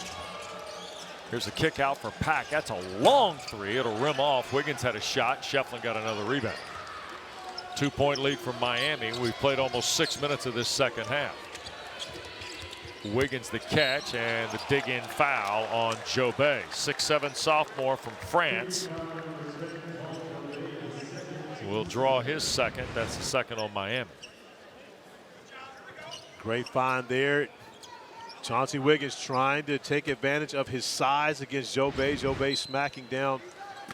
Here's a kick out for Pack. That's a long 3. It'll rim off. Wiggins had a shot. Schieffelin got another rebound. 2-point lead from Miami. We've played almost 6 minutes of this second half. Wiggins the catch and the dig-in foul on Jobé. 6'7" sophomore from France. Will draw his second. That's the second on Miami. Great find there. Chauncey Wiggins trying to take advantage of his size against Jobé. Jobé smacking down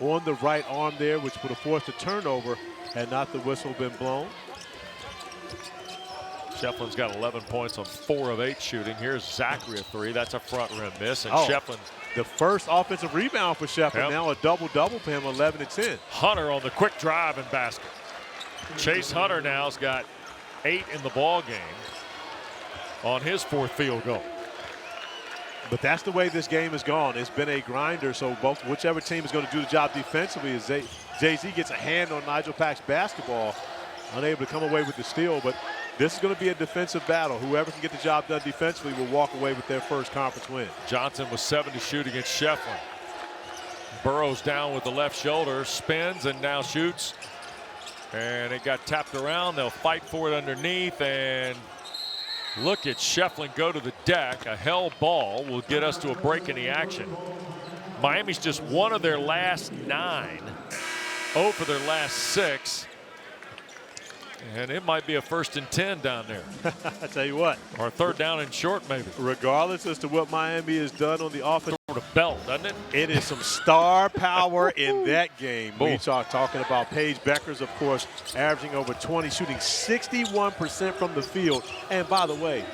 on the right arm there, which would have forced a turnover had not the whistle been blown. Schieffelin's got 11 points on 4 of 8 shooting. Here's Zachary a 3. That's a front rim miss. And Schieffelin, the first offensive rebound for Schieffelin. Now a double-double for him, 11 and 10. Hunter on the quick drive and basket. Chase Hunter now's got 8 in the ball game on his 4th field goal. But that's the way this game has gone. It's been a grinder, so whichever team is going to do the job defensively is Jay-Z gets a hand on Nigel Pack's basketball, unable to come away with the steal. But this is going to be a defensive battle. Whoever can get the job done defensively will walk away with their first conference win. Johnson was 7 to shoot against Schieffelin. Burrows down with the left shoulder, spins and now shoots. And it got tapped around. They'll fight for it underneath, and look at Schieffelin go to the deck. A held ball will get us to a break in the action. Miami's just 1 of their last 9. 0 for their last 6. And it might be a 1st and 10 down there. I tell you what. Or a 3rd down and short maybe. Regardless as to what Miami has done on the offense. Sort of belt, doesn't it? It is some star power in that game. We are talking about Paige Beckers, of course, averaging over 20, shooting 61% from the field. And by the way,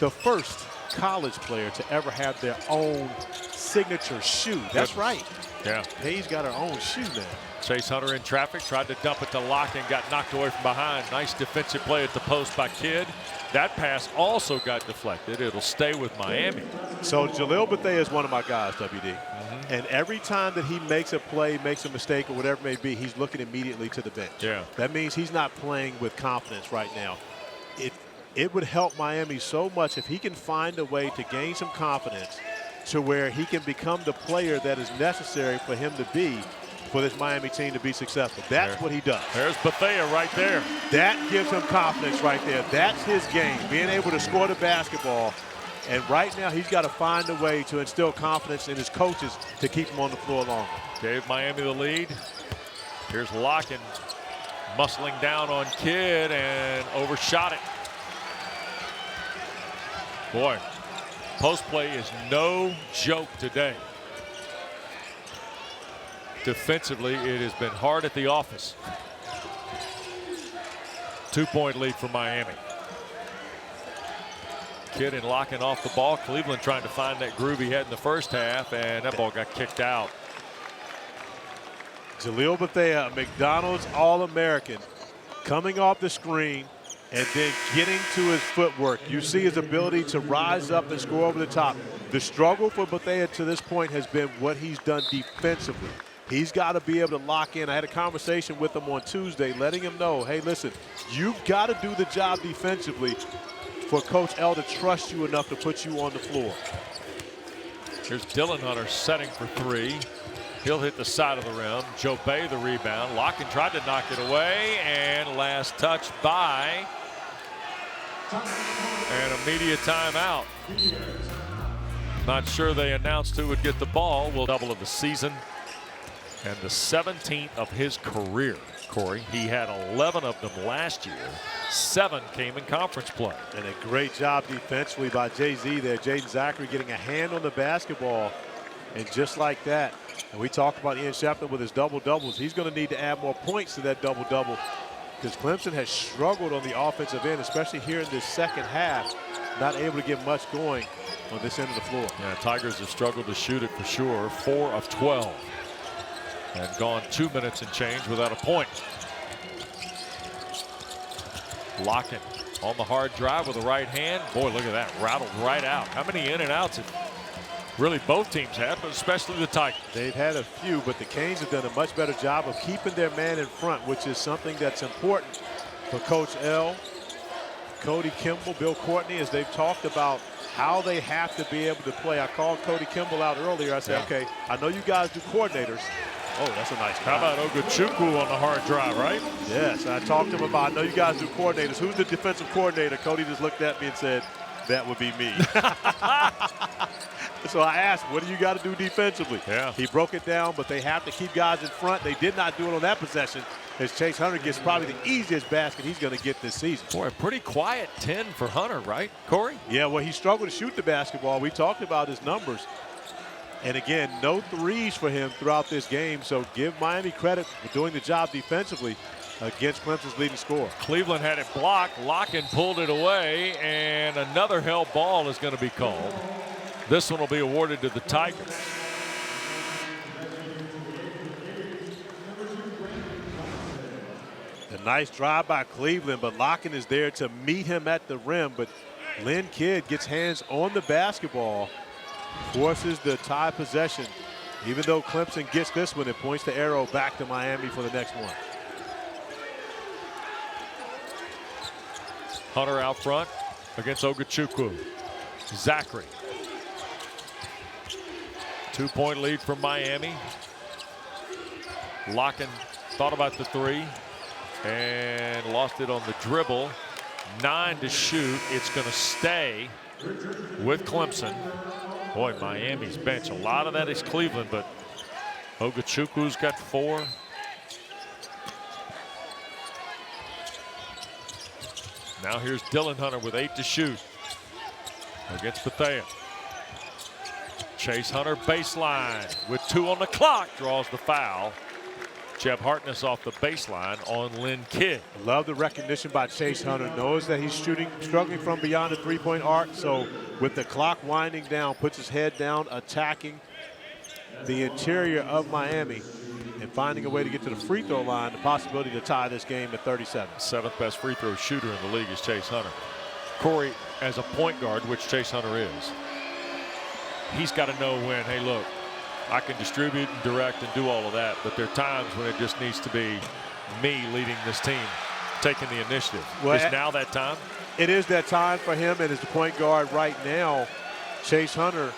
the first college player to ever have their own signature shoe. That's right. Yeah. Paige got her own shoe now. Chase Hunter in traffic, tried to dump it to Lakin, got knocked away from behind. Nice defensive play at the post by Kidd. That pass also got deflected. It'll stay with Miami. So Jalil Bethea is one of my guys, WD. And every time that he makes a play, makes a mistake, or whatever it may be, he's looking immediately to the bench. Yeah. That means he's not playing with confidence right now. It would help Miami so much if he can find a way to gain some confidence to where he can become the player that is necessary for him to be for this Miami team to be successful. That's what he does. There's Bethea right there. That gives him confidence right there. That's his game, being able to score the basketball. And right now, he's got to find a way to instill confidence in his coaches to keep him on the floor longer. Gave Miami the lead. Here's Lakin muscling down on Kidd and overshot it. Boy, post play is no joke today. Defensively, it has been hard at the office. 2-point lead for Miami. Kidd and Lakin off the ball. Cleveland trying to find that groove he had in the first half, and that ball got kicked out. Jalil Bethea, a McDonald's All-American, coming off the screen and then getting to his footwork. You see his ability to rise up and score over the top. The struggle for Bethea to this point has been what he's done defensively. He's got to be able to lock in. I had a conversation with him on Tuesday, letting him know, hey, listen, you've got to do the job defensively for Coach L to trust you enough to put you on the floor. Here's Dylan Hunter setting for three. He'll hit the side of the rim. Joe Bay the rebound. Lakin tried to knock it away, and last touch by. And a media timeout. Not sure they announced who would get the ball. Will double of the season and the 17th of his career. Corey, he had 11 of them last year. 7 came in conference play. And a great job defensively by Jay-Z there. Jaden Zachary getting a hand on the basketball. And just like that, and we talked about Ian Schieffelin with his double-doubles. He's going to need to add more points to that double-double because Clemson has struggled on the offensive end, especially here in this second half, not able to get much going on this end of the floor. Yeah, Tigers have struggled to shoot it for sure. 4 of 12. And gone 2 minutes and change without a point. Lakin on the hard drive with the right hand. Boy, look at that. Rattled right out. How many in and outs have really both teams had, but especially the Tigers? They've had a few, but the Canes have done a much better job of keeping their man in front, which is something that's important for Coach L, Cody Kimball, Bill Courtney, as they've talked about how they have to be able to play. I called Cody Kimball out earlier. I said, okay, I know you guys do coordinators. Oh, that's a nice How about Ogachukwu on the hard drive, right? Yes, I talked to him about, I know you guys do coordinators. Who's the defensive coordinator? Cody just looked at me and said, that would be me. So I asked, what do you got to do defensively? Yeah. He broke it down, but they have to keep guys in front. They did not do it on that possession, as Chase Hunter gets probably the easiest basket he's going to get this season. Boy, a pretty quiet 10 for Hunter, right, Corey? Yeah, well, he struggled to shoot the basketball. We talked about his numbers. And again, no threes for him throughout this game. So give Miami credit for doing the job defensively against Clemson's leading scorer. Cleveland had it blocked. Lakin pulled it away, and another held ball is going to be called. This one will be awarded to the Tigers. A nice drive by Cleveland, but Lakin is there to meet him at the rim. But Lynn Kidd gets hands on the basketball, forces the tie possession. Even though Clemson gets this one, it points the arrow back to Miami for the next one. Hunter out front against Ogachukwu. Zachary. 2-point lead for Miami. Lakin thought about the three and lost it on the dribble. 9 to shoot. It's going to stay with Clemson. Boy, Miami's bench, a lot of that is Cleveland, but Ogachukwu's got 4. Now here's Dylan Hunter with 8 to shoot against Bethea. Chase Hunter baseline with 2 on the clock, draws the foul. Jeb Hartness off the baseline on Lynn Kidd. Love the recognition by Chase Hunter. Knows that he's struggling from beyond the three-point arc. So with the clock winding down, puts his head down, attacking the interior of Miami and finding a way to get to the free throw line, the possibility to tie this game at 37. 7th best free throw shooter in the league is Chase Hunter. Corey, as a point guard, which Chase Hunter is, he's got to know when, hey, look, I can distribute and direct and do all of that, but there are times when it just needs to be me leading this team, taking the initiative. Well, is now that time? It is that time for him, and as the point guard right now, Chase Hunter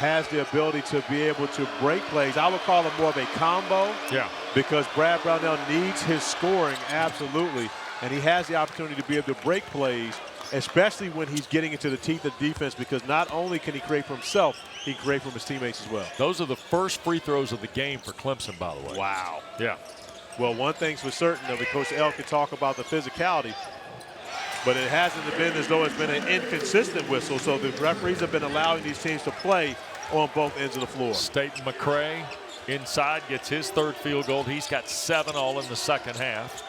has the ability to be able to break plays. I would call it more of a combo. Yeah. Because Brad Brownell needs his scoring, absolutely. And he has the opportunity to be able to break plays, especially when he's getting into the teeth of defense, because not only can he create for himself, he can create for his teammates as well. Those are the first free throws of the game for Clemson, by the way. Wow. Yeah. Well, one thing's for certain, though, Coach L can talk about the physicality, but it hasn't been as though it's been an inconsistent whistle, so the referees have been allowing these teams to play on both ends of the floor. Staten McCray inside gets his third field goal. He's got 7 all in the second half.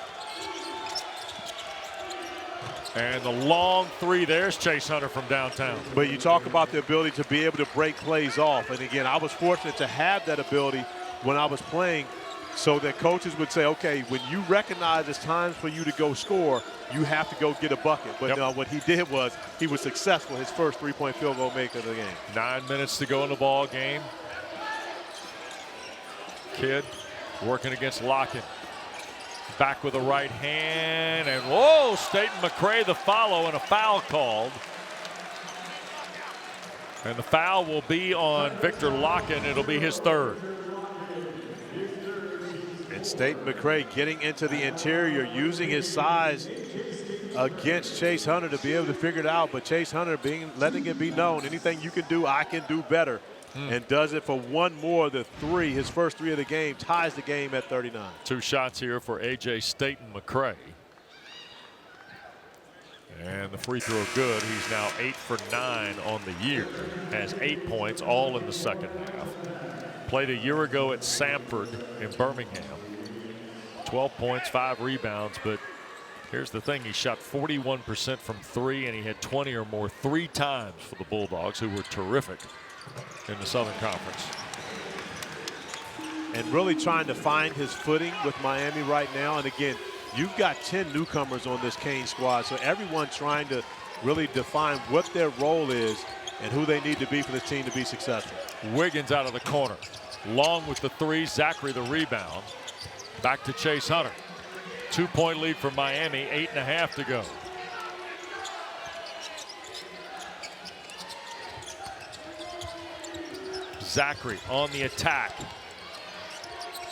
And the long three, there's Chase Hunter from downtown. But you talk about the ability to be able to break plays off. And again, I was fortunate to have that ability when I was playing, so that coaches would say, okay, when you recognize it's time for you to go score, you have to go get a bucket. But what he did was he was successful, his first three-point field goal maker of the game. 9 minutes to go in the ball game. Kidd working against Lakin. Back with the right hand, and whoa, Staten McCray the follow and a foul called. And the foul will be on Viktor Lakhin. It'll be his third. And Staten McCray getting into the interior, using his size against Chase Hunter to be able to figure it out. But Chase Hunter letting it be known, anything you can do, I can do better. And does it for one more. The three, his first three of the game, ties the game at 39. 2 shots here for A.J. Staten McCray. And the free throw good. He's now 8 for 9 on the year. Has 8 points, all in the second half. Played a year ago at Samford in Birmingham. 12 points, 5 rebounds, but here's the thing. He shot 41% from 3, and he had 20 or more 3 times for the Bulldogs, who were terrific in the Southern Conference. And really trying to find his footing with Miami right now. And again, you've got 10 newcomers on this Cane squad, so everyone trying to really define what their role is and who they need to be for this team to be successful. Wiggins out of the corner. Long with the 3, Zachary the rebound. Back to Chase Hunter. 2-point lead for Miami, 8.5 to go. Zachary on the attack.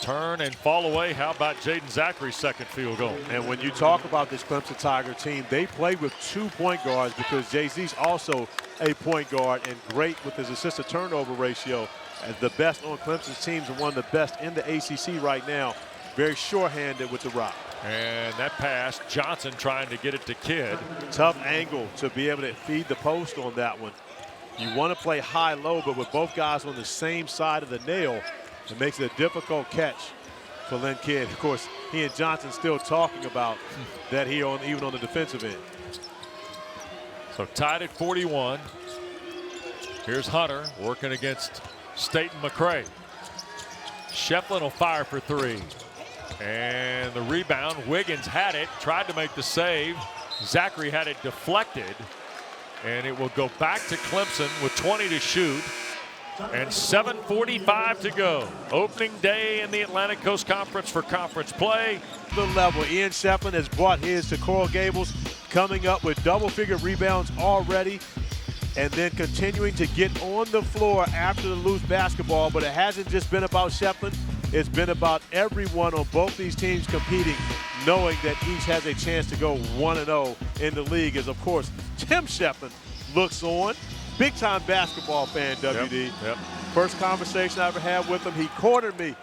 Turn and fall away. How about Jaden Zachary's second field goal? And when you talk about this Clemson Tiger team, they play with 2 point guards, because Jay-Z's also a point guard and great with his assist to turnover ratio. As the best on Clemson's teams and one of the best in the ACC right now. Very short-handed with the rock. And that pass, Johnson trying to get it to Kidd. Tough angle to be able to feed the post on that one. You want to play high-low, but with both guys on the same side of the nail, it makes it a difficult catch for Lynn Kidd. Of course, he and Johnson still talking about that here even on the defensive end. So tied at 41. Here's Hunter working against Staten McCray. Schieffelin will fire for 3. And the rebound, Wiggins had it, tried to make the save. Zachary had it deflected. And it will go back to Clemson with 20 to shoot and 7:45 to go. Opening day in the Atlantic Coast Conference for conference play. The level, Ian Schieffelin has brought his to Coral Gables, coming up with double-figure rebounds already, and then continuing to get on the floor after the loose basketball. But it hasn't just been about Schieffelin. It's been about everyone on both these teams competing, knowing that each has a chance to go 1-0 in the league, as, of course, Tim Schieffelin looks on. Big-time basketball fan, WD. Yep. First conversation I ever had with him, he cornered me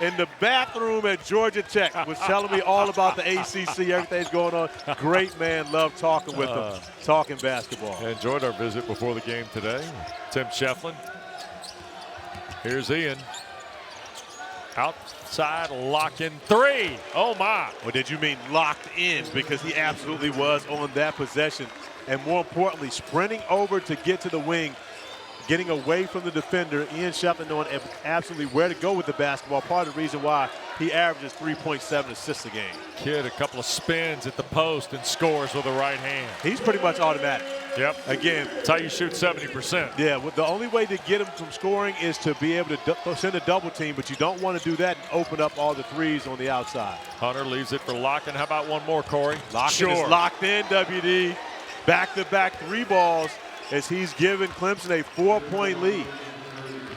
in the bathroom at Georgia Tech, was telling me all about the ACC, everything's going on. Great man, love talking with him, talking basketball. I enjoyed our visit before the game today. Tim Schieffelin. Here's Ian. Outside, Lakin 3. Oh, my. Or did you mean locked in? Because he absolutely was on that possession. And more importantly, sprinting over to get to the wing, getting away from the defender. Ian Schieffelin knowing absolutely where to go with the basketball. Part of the reason why he averages 3.7 assists a game. Kidd a couple of spins at the post and scores with the right hand. He's pretty much automatic. Yep. Again, that's how you shoot 70%. Yeah, well, the only way to get him from scoring is to be able to send a double team, but you don't want to do that and open up all the threes on the outside. Hunter leaves it for Lakin. How about one more, Corey? Lakin is locked in, Back-to-back 3 balls as he's given Clemson a 4-point lead.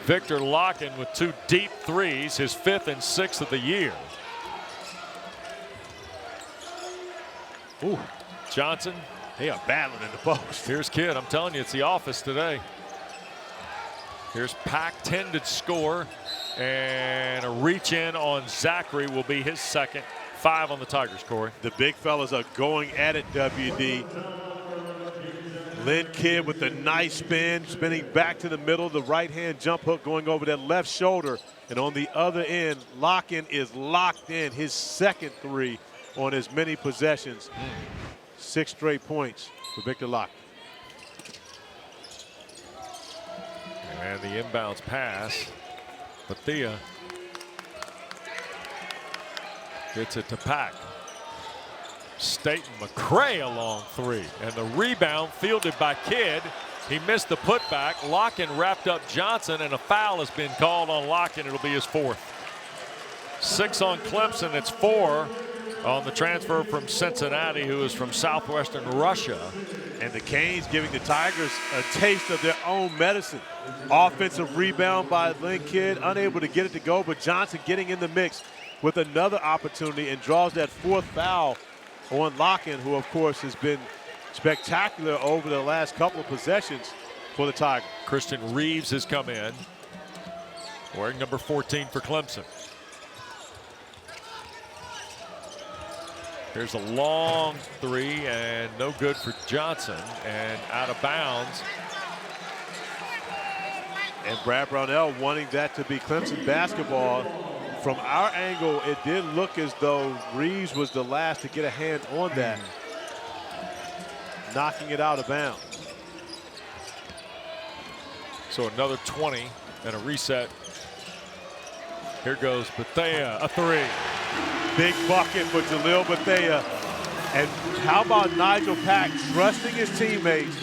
Viktor Lakhin with 2 deep threes, his 5th and 6th of the year. Ooh. Johnson. They are battling in the post. Here's Kidd. I'm telling you, it's the office today. Here's Pack, 10 to score, and a reach in on Zachary will be his 2nd. 5 on the Tigers, Corey. The big fellas are going at it, WD. Lynn Kidd with the nice spin, spinning back to the middle, the right-hand jump hook going over that left shoulder. And on the other end, Lakin is locked in, his 2nd 3 on as many possessions. 6 straight points for Viktor Lakhin. And the inbounds pass. Bethea gets it to Pack. Staten McCray a long 3. And the rebound fielded by Kidd. He missed the putback. Lakin wrapped up Johnson, and a foul has been called on Lakin. It'll be his 4th. 6 on Clemson. It's 4 on the transfer from Cincinnati, who is from southwestern Russia. And the Canes giving the Tigers a taste of their own medicine. Offensive rebound by Lynn Kidd, unable to get it to go, but Johnson getting in the mix with another opportunity and draws that 4th foul on Lakin, who of course has been spectacular over the last couple of possessions for the Tigers. Christian Reeves has come in, wearing number 14 for Clemson. Here's a long 3 and no good for Johnson, and out of bounds. And Brad Brownell wanting that to be Clemson basketball. From our angle, it did look as though Reeves was the last to get a hand on that, knocking it out of bounds. So another 20 and a reset. Here goes Bethea, a 3. Big bucket for Jalil Bethea. And how about Nigel Pack trusting his teammates,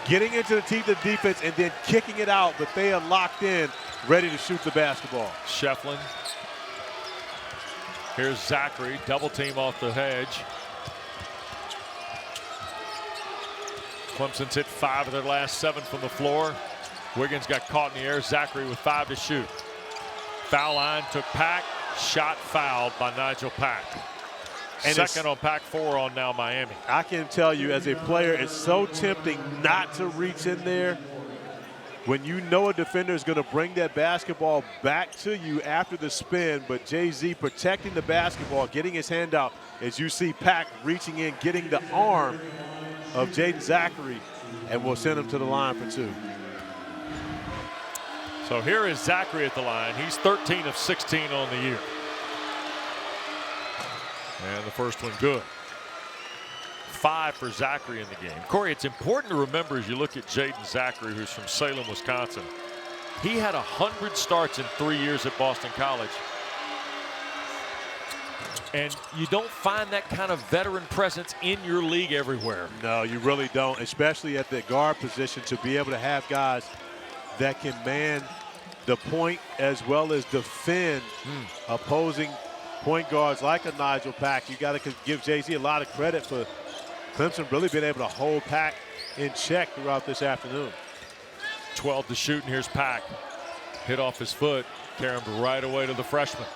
getting into the teeth of defense, and then kicking it out. Bethea locked in, ready to shoot the basketball. Schieffelin. Here's Zachary, double team off the hedge. Clemson's hit 5 of their last 7 from the floor. Wiggins got caught in the air. Zachary with 5 to shoot. Foul line took Pack. Shot fouled by Nigel Pack. And 2nd on Pack, 4 on now Miami. I can tell you as a player, it's so tempting not to reach in there when you know a defender is going to bring that basketball back to you after the spin, but Jay-Z protecting the basketball, getting his hand out as you see Pack reaching in, getting the arm of Jaden Zachary, and will send him to the line for 2. So here is Zachary at the line. He's 13 of 16 on the year. And the first one good. 5 for Zachary in the game. Corey, it's important to remember as you look at Jaden Zachary, who's from Salem, Wisconsin. He had 100 starts in 3 years at Boston College. And you don't find that kind of veteran presence in your league everywhere. No, you really don't, especially at the guard position, to be able to have guys that can man the point as well as defend opposing point guards like a Nigel Pack. You got to give Jay-Z a lot of credit for Clemson really being able to hold Pack in check throughout this afternoon. 12 to shoot, and here's Pack. Hit off his foot, carry him right away to the freshman.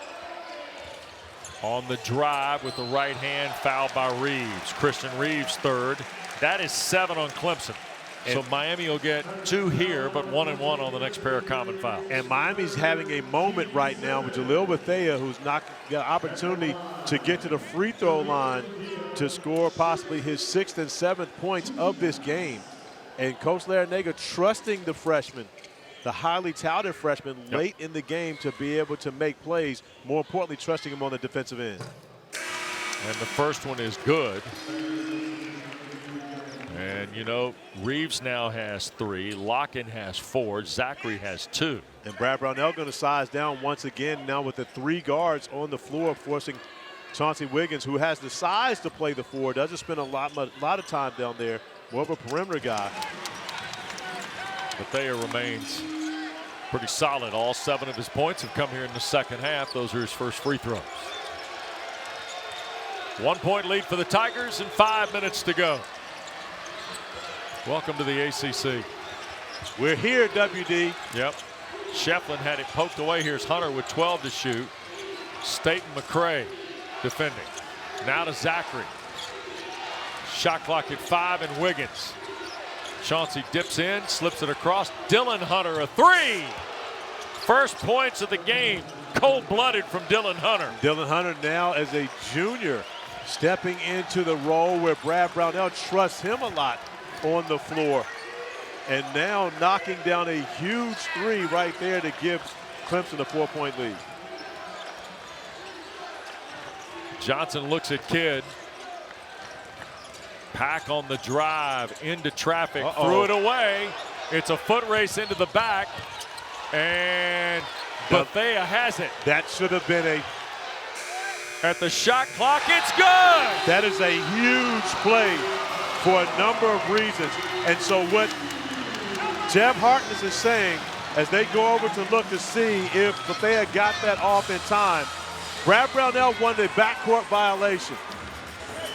On the drive with the right hand, fouled by Reeves. Christian Reeves 3rd. That is 7 on Clemson. So Miami will get 2 here, but 1 and 1 on the next pair of common fouls. And Miami's having a moment right now with Jalil Bethea, who's not got an opportunity to get to the free throw line to score possibly his 6th and 7th points of this game. And Coach Larinaga trusting the freshman, the highly touted freshman, late in the game to be able to make plays. More importantly, trusting him on the defensive end. And the first one is good. And, you know, Reeves now has 3. Lakin has 4. Zachary has 2. And Brad Brownell going to size down once again now with the 3 guards on the floor, forcing Chauncey Wiggins, who has the size to play the 4, doesn't spend a lot of time down there, more of a perimeter guy. Bethea remains pretty solid. All 7 of his points have come here in the second half. Those are his first free throws. 1-point lead for the Tigers and 5 minutes to go. Welcome to the ACC. We're here, WD. Yep. Schieffelin had it poked away. Here's Hunter with 12 to shoot. Staten McCray defending. Now to Zachary. Shot clock at 5 and Wiggins. Chauncey dips in, slips it across. Dylan Hunter, a 3. First points of the game. Cold-blooded from Dylan Hunter. Dylan Hunter now as a junior stepping into the role where Brad Brownell trusts him a lot on the floor. And now knocking down a huge 3 right there to give Clemson a 4-point lead. Johnson looks at Kidd. Pack on the drive into traffic, threw it away. It's a foot race into the back, and Bethea has it. That should have been a... At the shot clock, it's good! That is a huge play for a number of reasons. And so what Jeb Hartness is saying, as they go over to look to see if Bethea got that off in time, Brad Brownell wanted a backcourt violation.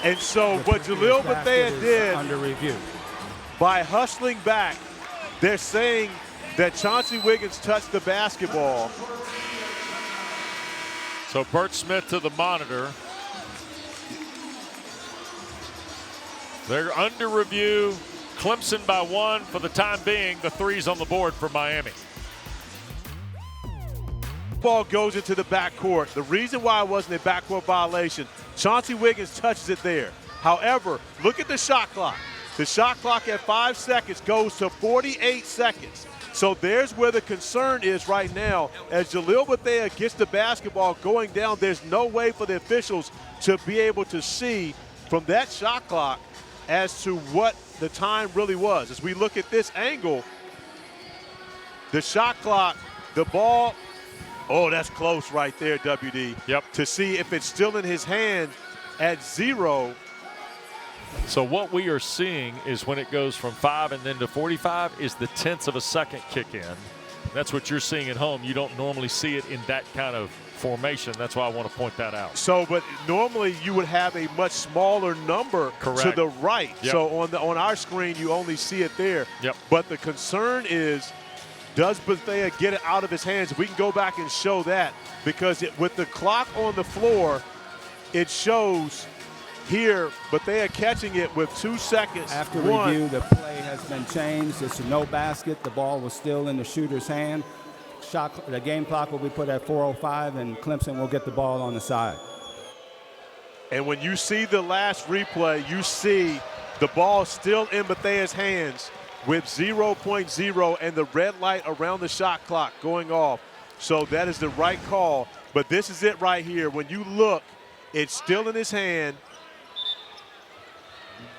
And so what Jalil Bethea did under review by hustling back, they're saying that Chauncey Wiggins touched the basketball. So Bert Smith to the monitor. They're under review. Clemson by 1 for the time being. The 3's on the board for Miami. Ball goes into the backcourt. The reason why it wasn't a backcourt violation, Chauncey Wiggins touches it there. However, look at the shot clock. The shot clock at 5 seconds goes to 48 seconds. So there's where the concern is right now. As Jalil Bethea gets the basketball going down, there's no way for the officials to be able to see from that shot clock as to what the time really was. As we look at this angle, the shot clock, the ball, oh, that's close right there, WD. Yep. To see if it's still in his hand at 0. So what we are seeing is when it goes from 5 and then to 45 is the tenths of a second kick in. That's what you're seeing at home. You don't normally see it in that kind of formation. That's why I want to point that out. So, but normally you would have a much smaller number to the right. Yep. So on our screen, you only see it there. Yep. But the concern is, does Bethea get it out of his hands? If we can go back and show that, because with the clock on the floor, it shows here Bethea catching it with 2 seconds. After review, the play has been changed. It's a no basket. The ball was still in the shooter's hand. The game clock will be put at 4:05, and Clemson will get the ball on the side. And when you see the last replay, you see the ball still in Bethea's hands with 0.0 and the red light around the shot clock going off. So that is the right call. But this is it right here. When you look, it's still in his hand.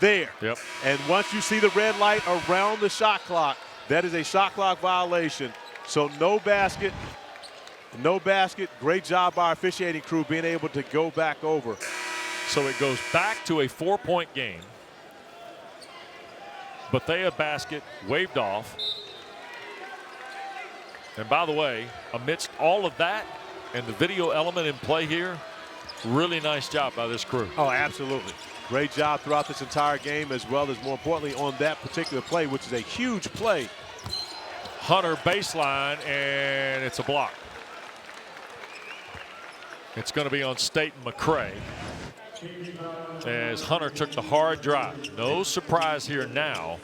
There. Yep. And once you see the red light around the shot clock, that is a shot clock violation. So no basket, no basket. Great job by our officiating crew being able to go back over. So it goes back to a 4-point game. Bethea basket waved off. And by the way, amidst all of that and the video element in play here, really nice job by this crew. Oh, absolutely. Great job throughout this entire game, as well as, more importantly, on that particular play, which is a huge play. Hunter baseline, and it's a block. It's going to be on Staten McCray as Hunter took the hard drive. No surprise here now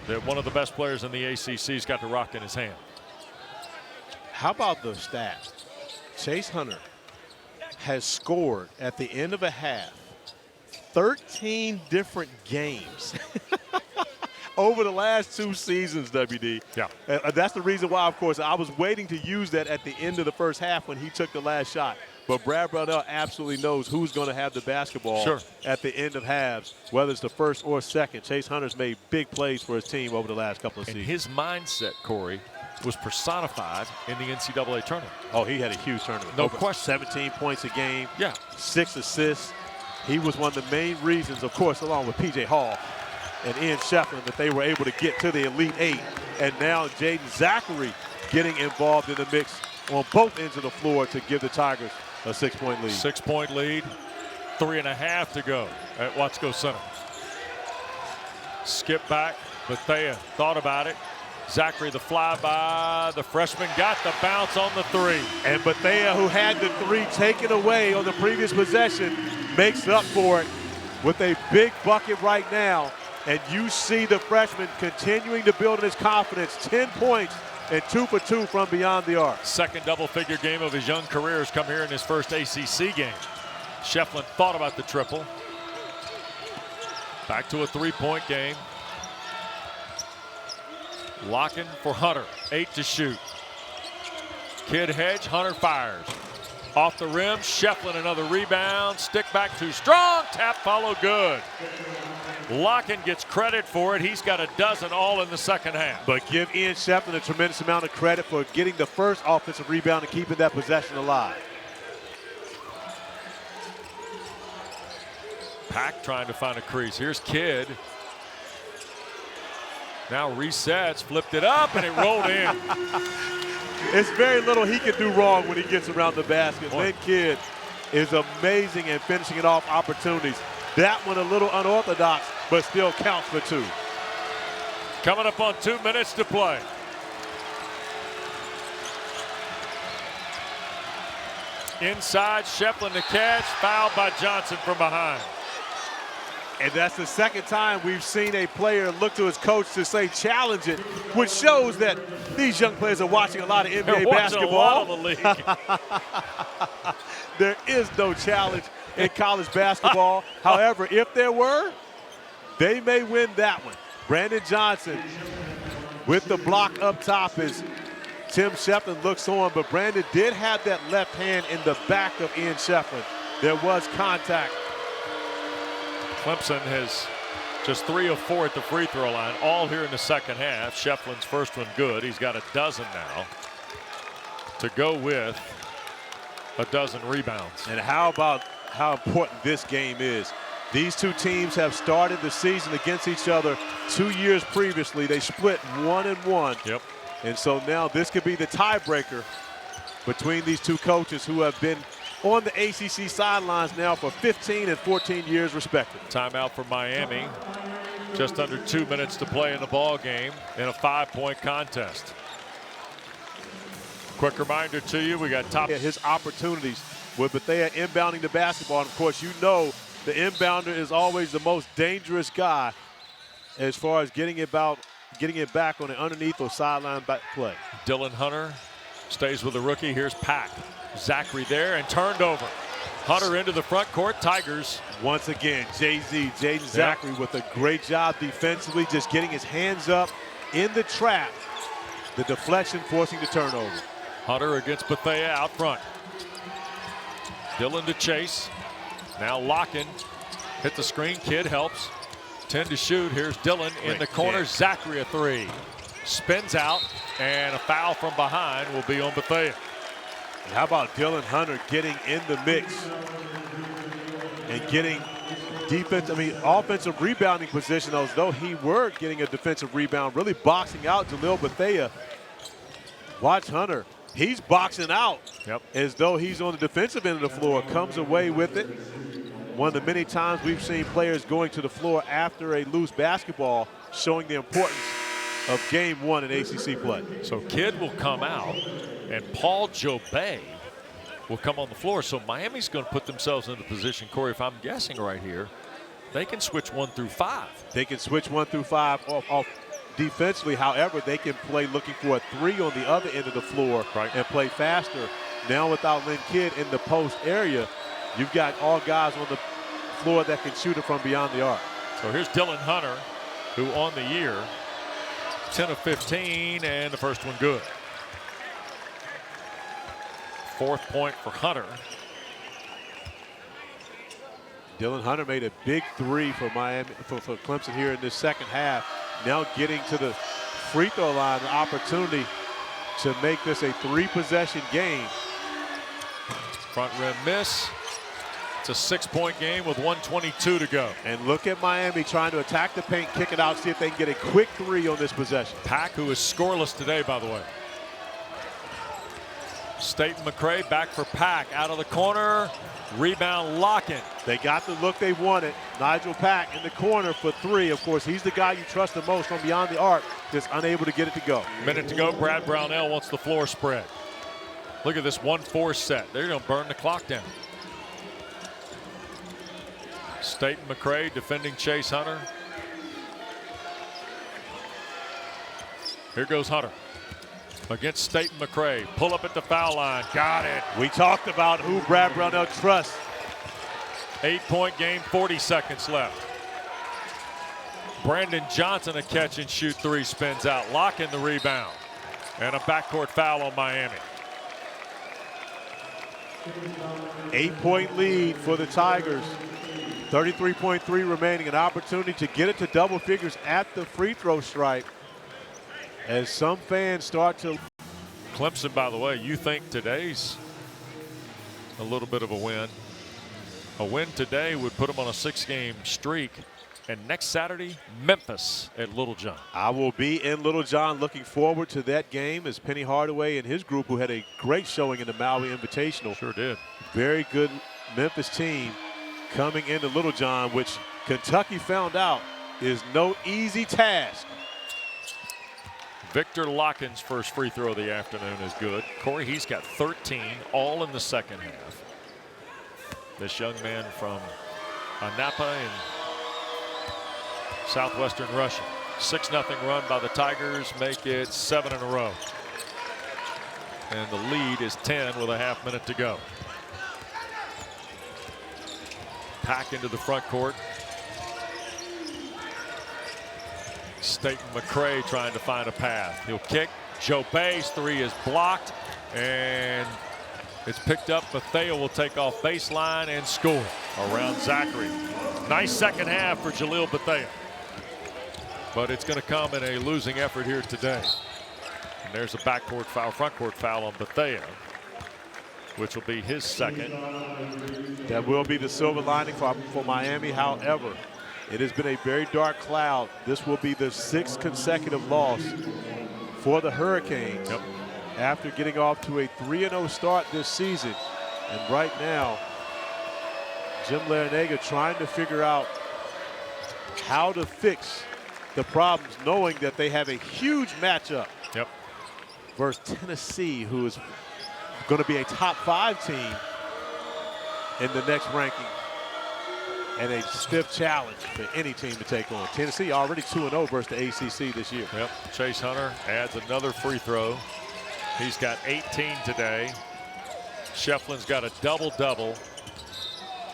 that one of the best players in the ACC's got the rock in his hand. How about the stats? Chase Hunter has scored at the end of a half 13 different games over the last 2 seasons, WD. Yeah. That's the reason why, of course, I was waiting to use that at the end of the first half when he took the last shot. But Brad Brownell absolutely knows who's going to have the basketball at the end of halves, whether it's the first or second. Chase Hunter's made big plays for his team over the last couple of seasons. His mindset, Corey, was personified in the NCAA tournament. Oh, he had a huge tournament. No question. 17 points a game. Yeah. 6 assists. He was one of the main reasons, of course, along with P.J. Hall and Ian Schieffelin, that they were able to get to the Elite Eight. And now Jaden Zachary getting involved in the mix on both ends of the floor to give the Tigers a 6-point lead. 6-point lead, 3.5 to go at Watsco Center. Skip back, Bethea thought about it, Zachary the flyby. The freshman got the bounce on the three. And Bethea, who had the three taken away on the previous possession, makes up for it with a big bucket right now. And you see the freshman continuing to build his confidence. 10 points and 2 for 2 from beyond the arc. Second double-figure game of his young career has come here in his first ACC game. Schieffelin thought about the triple. Back to a three-point game. Lakin for Hunter, 8 to shoot. Kid hedge, Hunter fires. Off the rim, Schieffelin another rebound. Stick back too strong, tap follow good. Lakin gets credit for it. He's got a dozen all in the second half. But give Ian Schieffelin a tremendous amount of credit for getting the first offensive rebound and keeping that possession alive. Pack trying to find a crease. Here's Kidd. Now resets, flipped it up, and it rolled in. It's very little he can do wrong when he gets around the basket. Lynn Kidd is amazing in finishing it off opportunities. That one a little unorthodox, but still counts for 2. Coming up on 2 minutes to play. Inside, Schieffelin to catch, fouled by Johnson from behind. And that's the second time we've seen a player look to his coach to say challenge it, which shows that these young players are watching a lot of NBA basketball. A lot of the league. There is no challenge in college basketball. However, if there were, they may win that one. Brandon Johnson with the block up top as Tim Schieffelin looks on, but Brandon did have that left hand in the back of Ian Schieffelin. There was contact. Clemson has just 3 of 4 at the free throw line, all here in the second half. Schieffelin's first one good. He's got a dozen now to go with a dozen rebounds. And how about how important this game is? These two teams have started the season against each other 2 years previously. They split 1-1. Yep. And so now this could be the tiebreaker between these two coaches who have been on the ACC sidelines now for 15 and 14 years respectively. Timeout for Miami. Just under 2 minutes to play in the ball game in a 5-point contest. Quick reminder to you, we got top. His opportunities with Bethea inbounding the basketball. And of course, you know the inbounder is always the most dangerous guy as far as getting it back on the underneath or sideline back play. Dylan Hunter stays with the rookie. Here's Pack. Zachary there and turned over. Hunter into the front court. Tigers. Once again, Jaden Zachary with a great job defensively, just getting his hands up in the trap. The deflection forcing the turnover. Hunter against Bethea out front. Dylan to chase. Now Lakin hit the screen. Kidd helps. 10 to shoot. Here's Dylan in the corner. Zachary a 3. Spins out, and a foul from behind will be on Bethea. And how about Dylan Hunter getting in the mix and getting offensive rebounding position as though he were getting a defensive rebound, really boxing out Jalil Bethea. Watch Hunter. He's boxing out as though he's on the defensive end of the floor, comes away with it. One of the many times we've seen players going to the floor after a loose basketball, showing the importance of game 1 in ACC play. So Kidd will come out, and Paul Jobay will come on the floor. So Miami's going to put themselves in the position, Corey, if I'm guessing right here, they can switch 1 through 5. They can switch 1 through 5 off defensively. However, they can play looking for a 3 on the other end of the floor and play faster. Now without Lynn Kidd in the post area, you've got all guys on the floor that can shoot it from beyond the arc. So here's Dylan Hunter, who on the year, 10 of 15, and the first one good. 4th point for Hunter. Dylan Hunter made a big 3 for Miami, for Clemson here in this second half. Now getting to the free throw line, an opportunity to make this a 3-possession game. Front rim miss. It's a 6-point game with 1:22 to go. And look at Miami trying to attack the paint, kick it out, see if they can get a quick 3 on this possession. Pack, who is scoreless today, by the way. Staten McCray back for Pack, out of the corner. Rebound Lakin. They got the look they wanted. Nigel Pack in the corner for 3. Of course, he's the guy you trust the most from beyond the arc. just unable to get it to go. Minute to go. Brad Brownell wants the floor spread. Look at this 1-4 set. They're going to burn the clock down. Staten McCray defending Chase Hunter. Here goes Hunter against Staten McCray. Pull up at the foul line. Got it. We talked about who Brad Brownell trusts. 8-point game, 40 seconds left. Brandon Johnson, a catch and shoot three, spins out. Lakin the rebound. And a backcourt foul on Miami. 8-point lead for the Tigers. 33.3 remaining. An opportunity to get it to double figures at the free throw stripe. As some fans start to. Clemson, by the way, you think today's a little bit of a win. A win today would put them on a 6-game streak. And next Saturday, Memphis at Little John. I will be in Little John, looking forward to that game, as Penny Hardaway and his group, who had a great showing in the Maui Invitational. Sure did. Very good Memphis team coming into Little John, which Kentucky found out is no easy task. Viktor Lakhin's first free throw of the afternoon is good. Corey, he's got 13, all in the second half. This young man from Anapa in southwestern Russia. 6-0 run by the Tigers, make it 7 in a row. And the lead is 10 with a half minute to go. Pack into the front court. Staten McCray trying to find a path. He'll kick. Joe Bay's three is blocked, and it's picked up. Bethea will take off baseline and score around Zachary. Nice second half for Jalil Bethea. But it's going to come in a losing effort here today. And there's a backcourt foul, front court foul on Bethea, which will be his second. That will be the silver lining for Miami. However, it has been a very dark cloud. This will be the 6th consecutive loss for the Hurricanes. Yep. After getting off to a 3-0 start this season. And right now, Jim Larinaga trying to figure out how to fix the problems, knowing that they have a huge matchup versus Tennessee, who is going to be a top 5 team in the next ranking, and a stiff challenge for any team to take on. Tennessee already 2-0 versus the ACC this year. Yep. Chase Hunter adds another free throw. He's got 18 today. Schieffelin's got a double-double,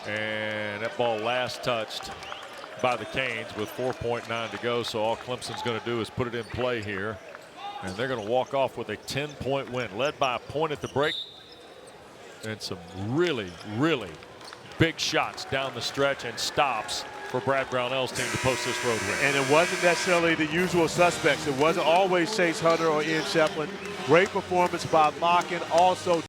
and that ball last touched by the Canes with 4.9 to go. So all Clemson's going to do is put it in play here, and they're going to walk off with a 10-point win, led by a point at the break, and some really, really big shots down the stretch and stops for Brad Brownell's team to post this road win. And it wasn't necessarily the usual suspects. It wasn't always Chase Hunter or Ian Schieffelin. Great performance by Lakin. Also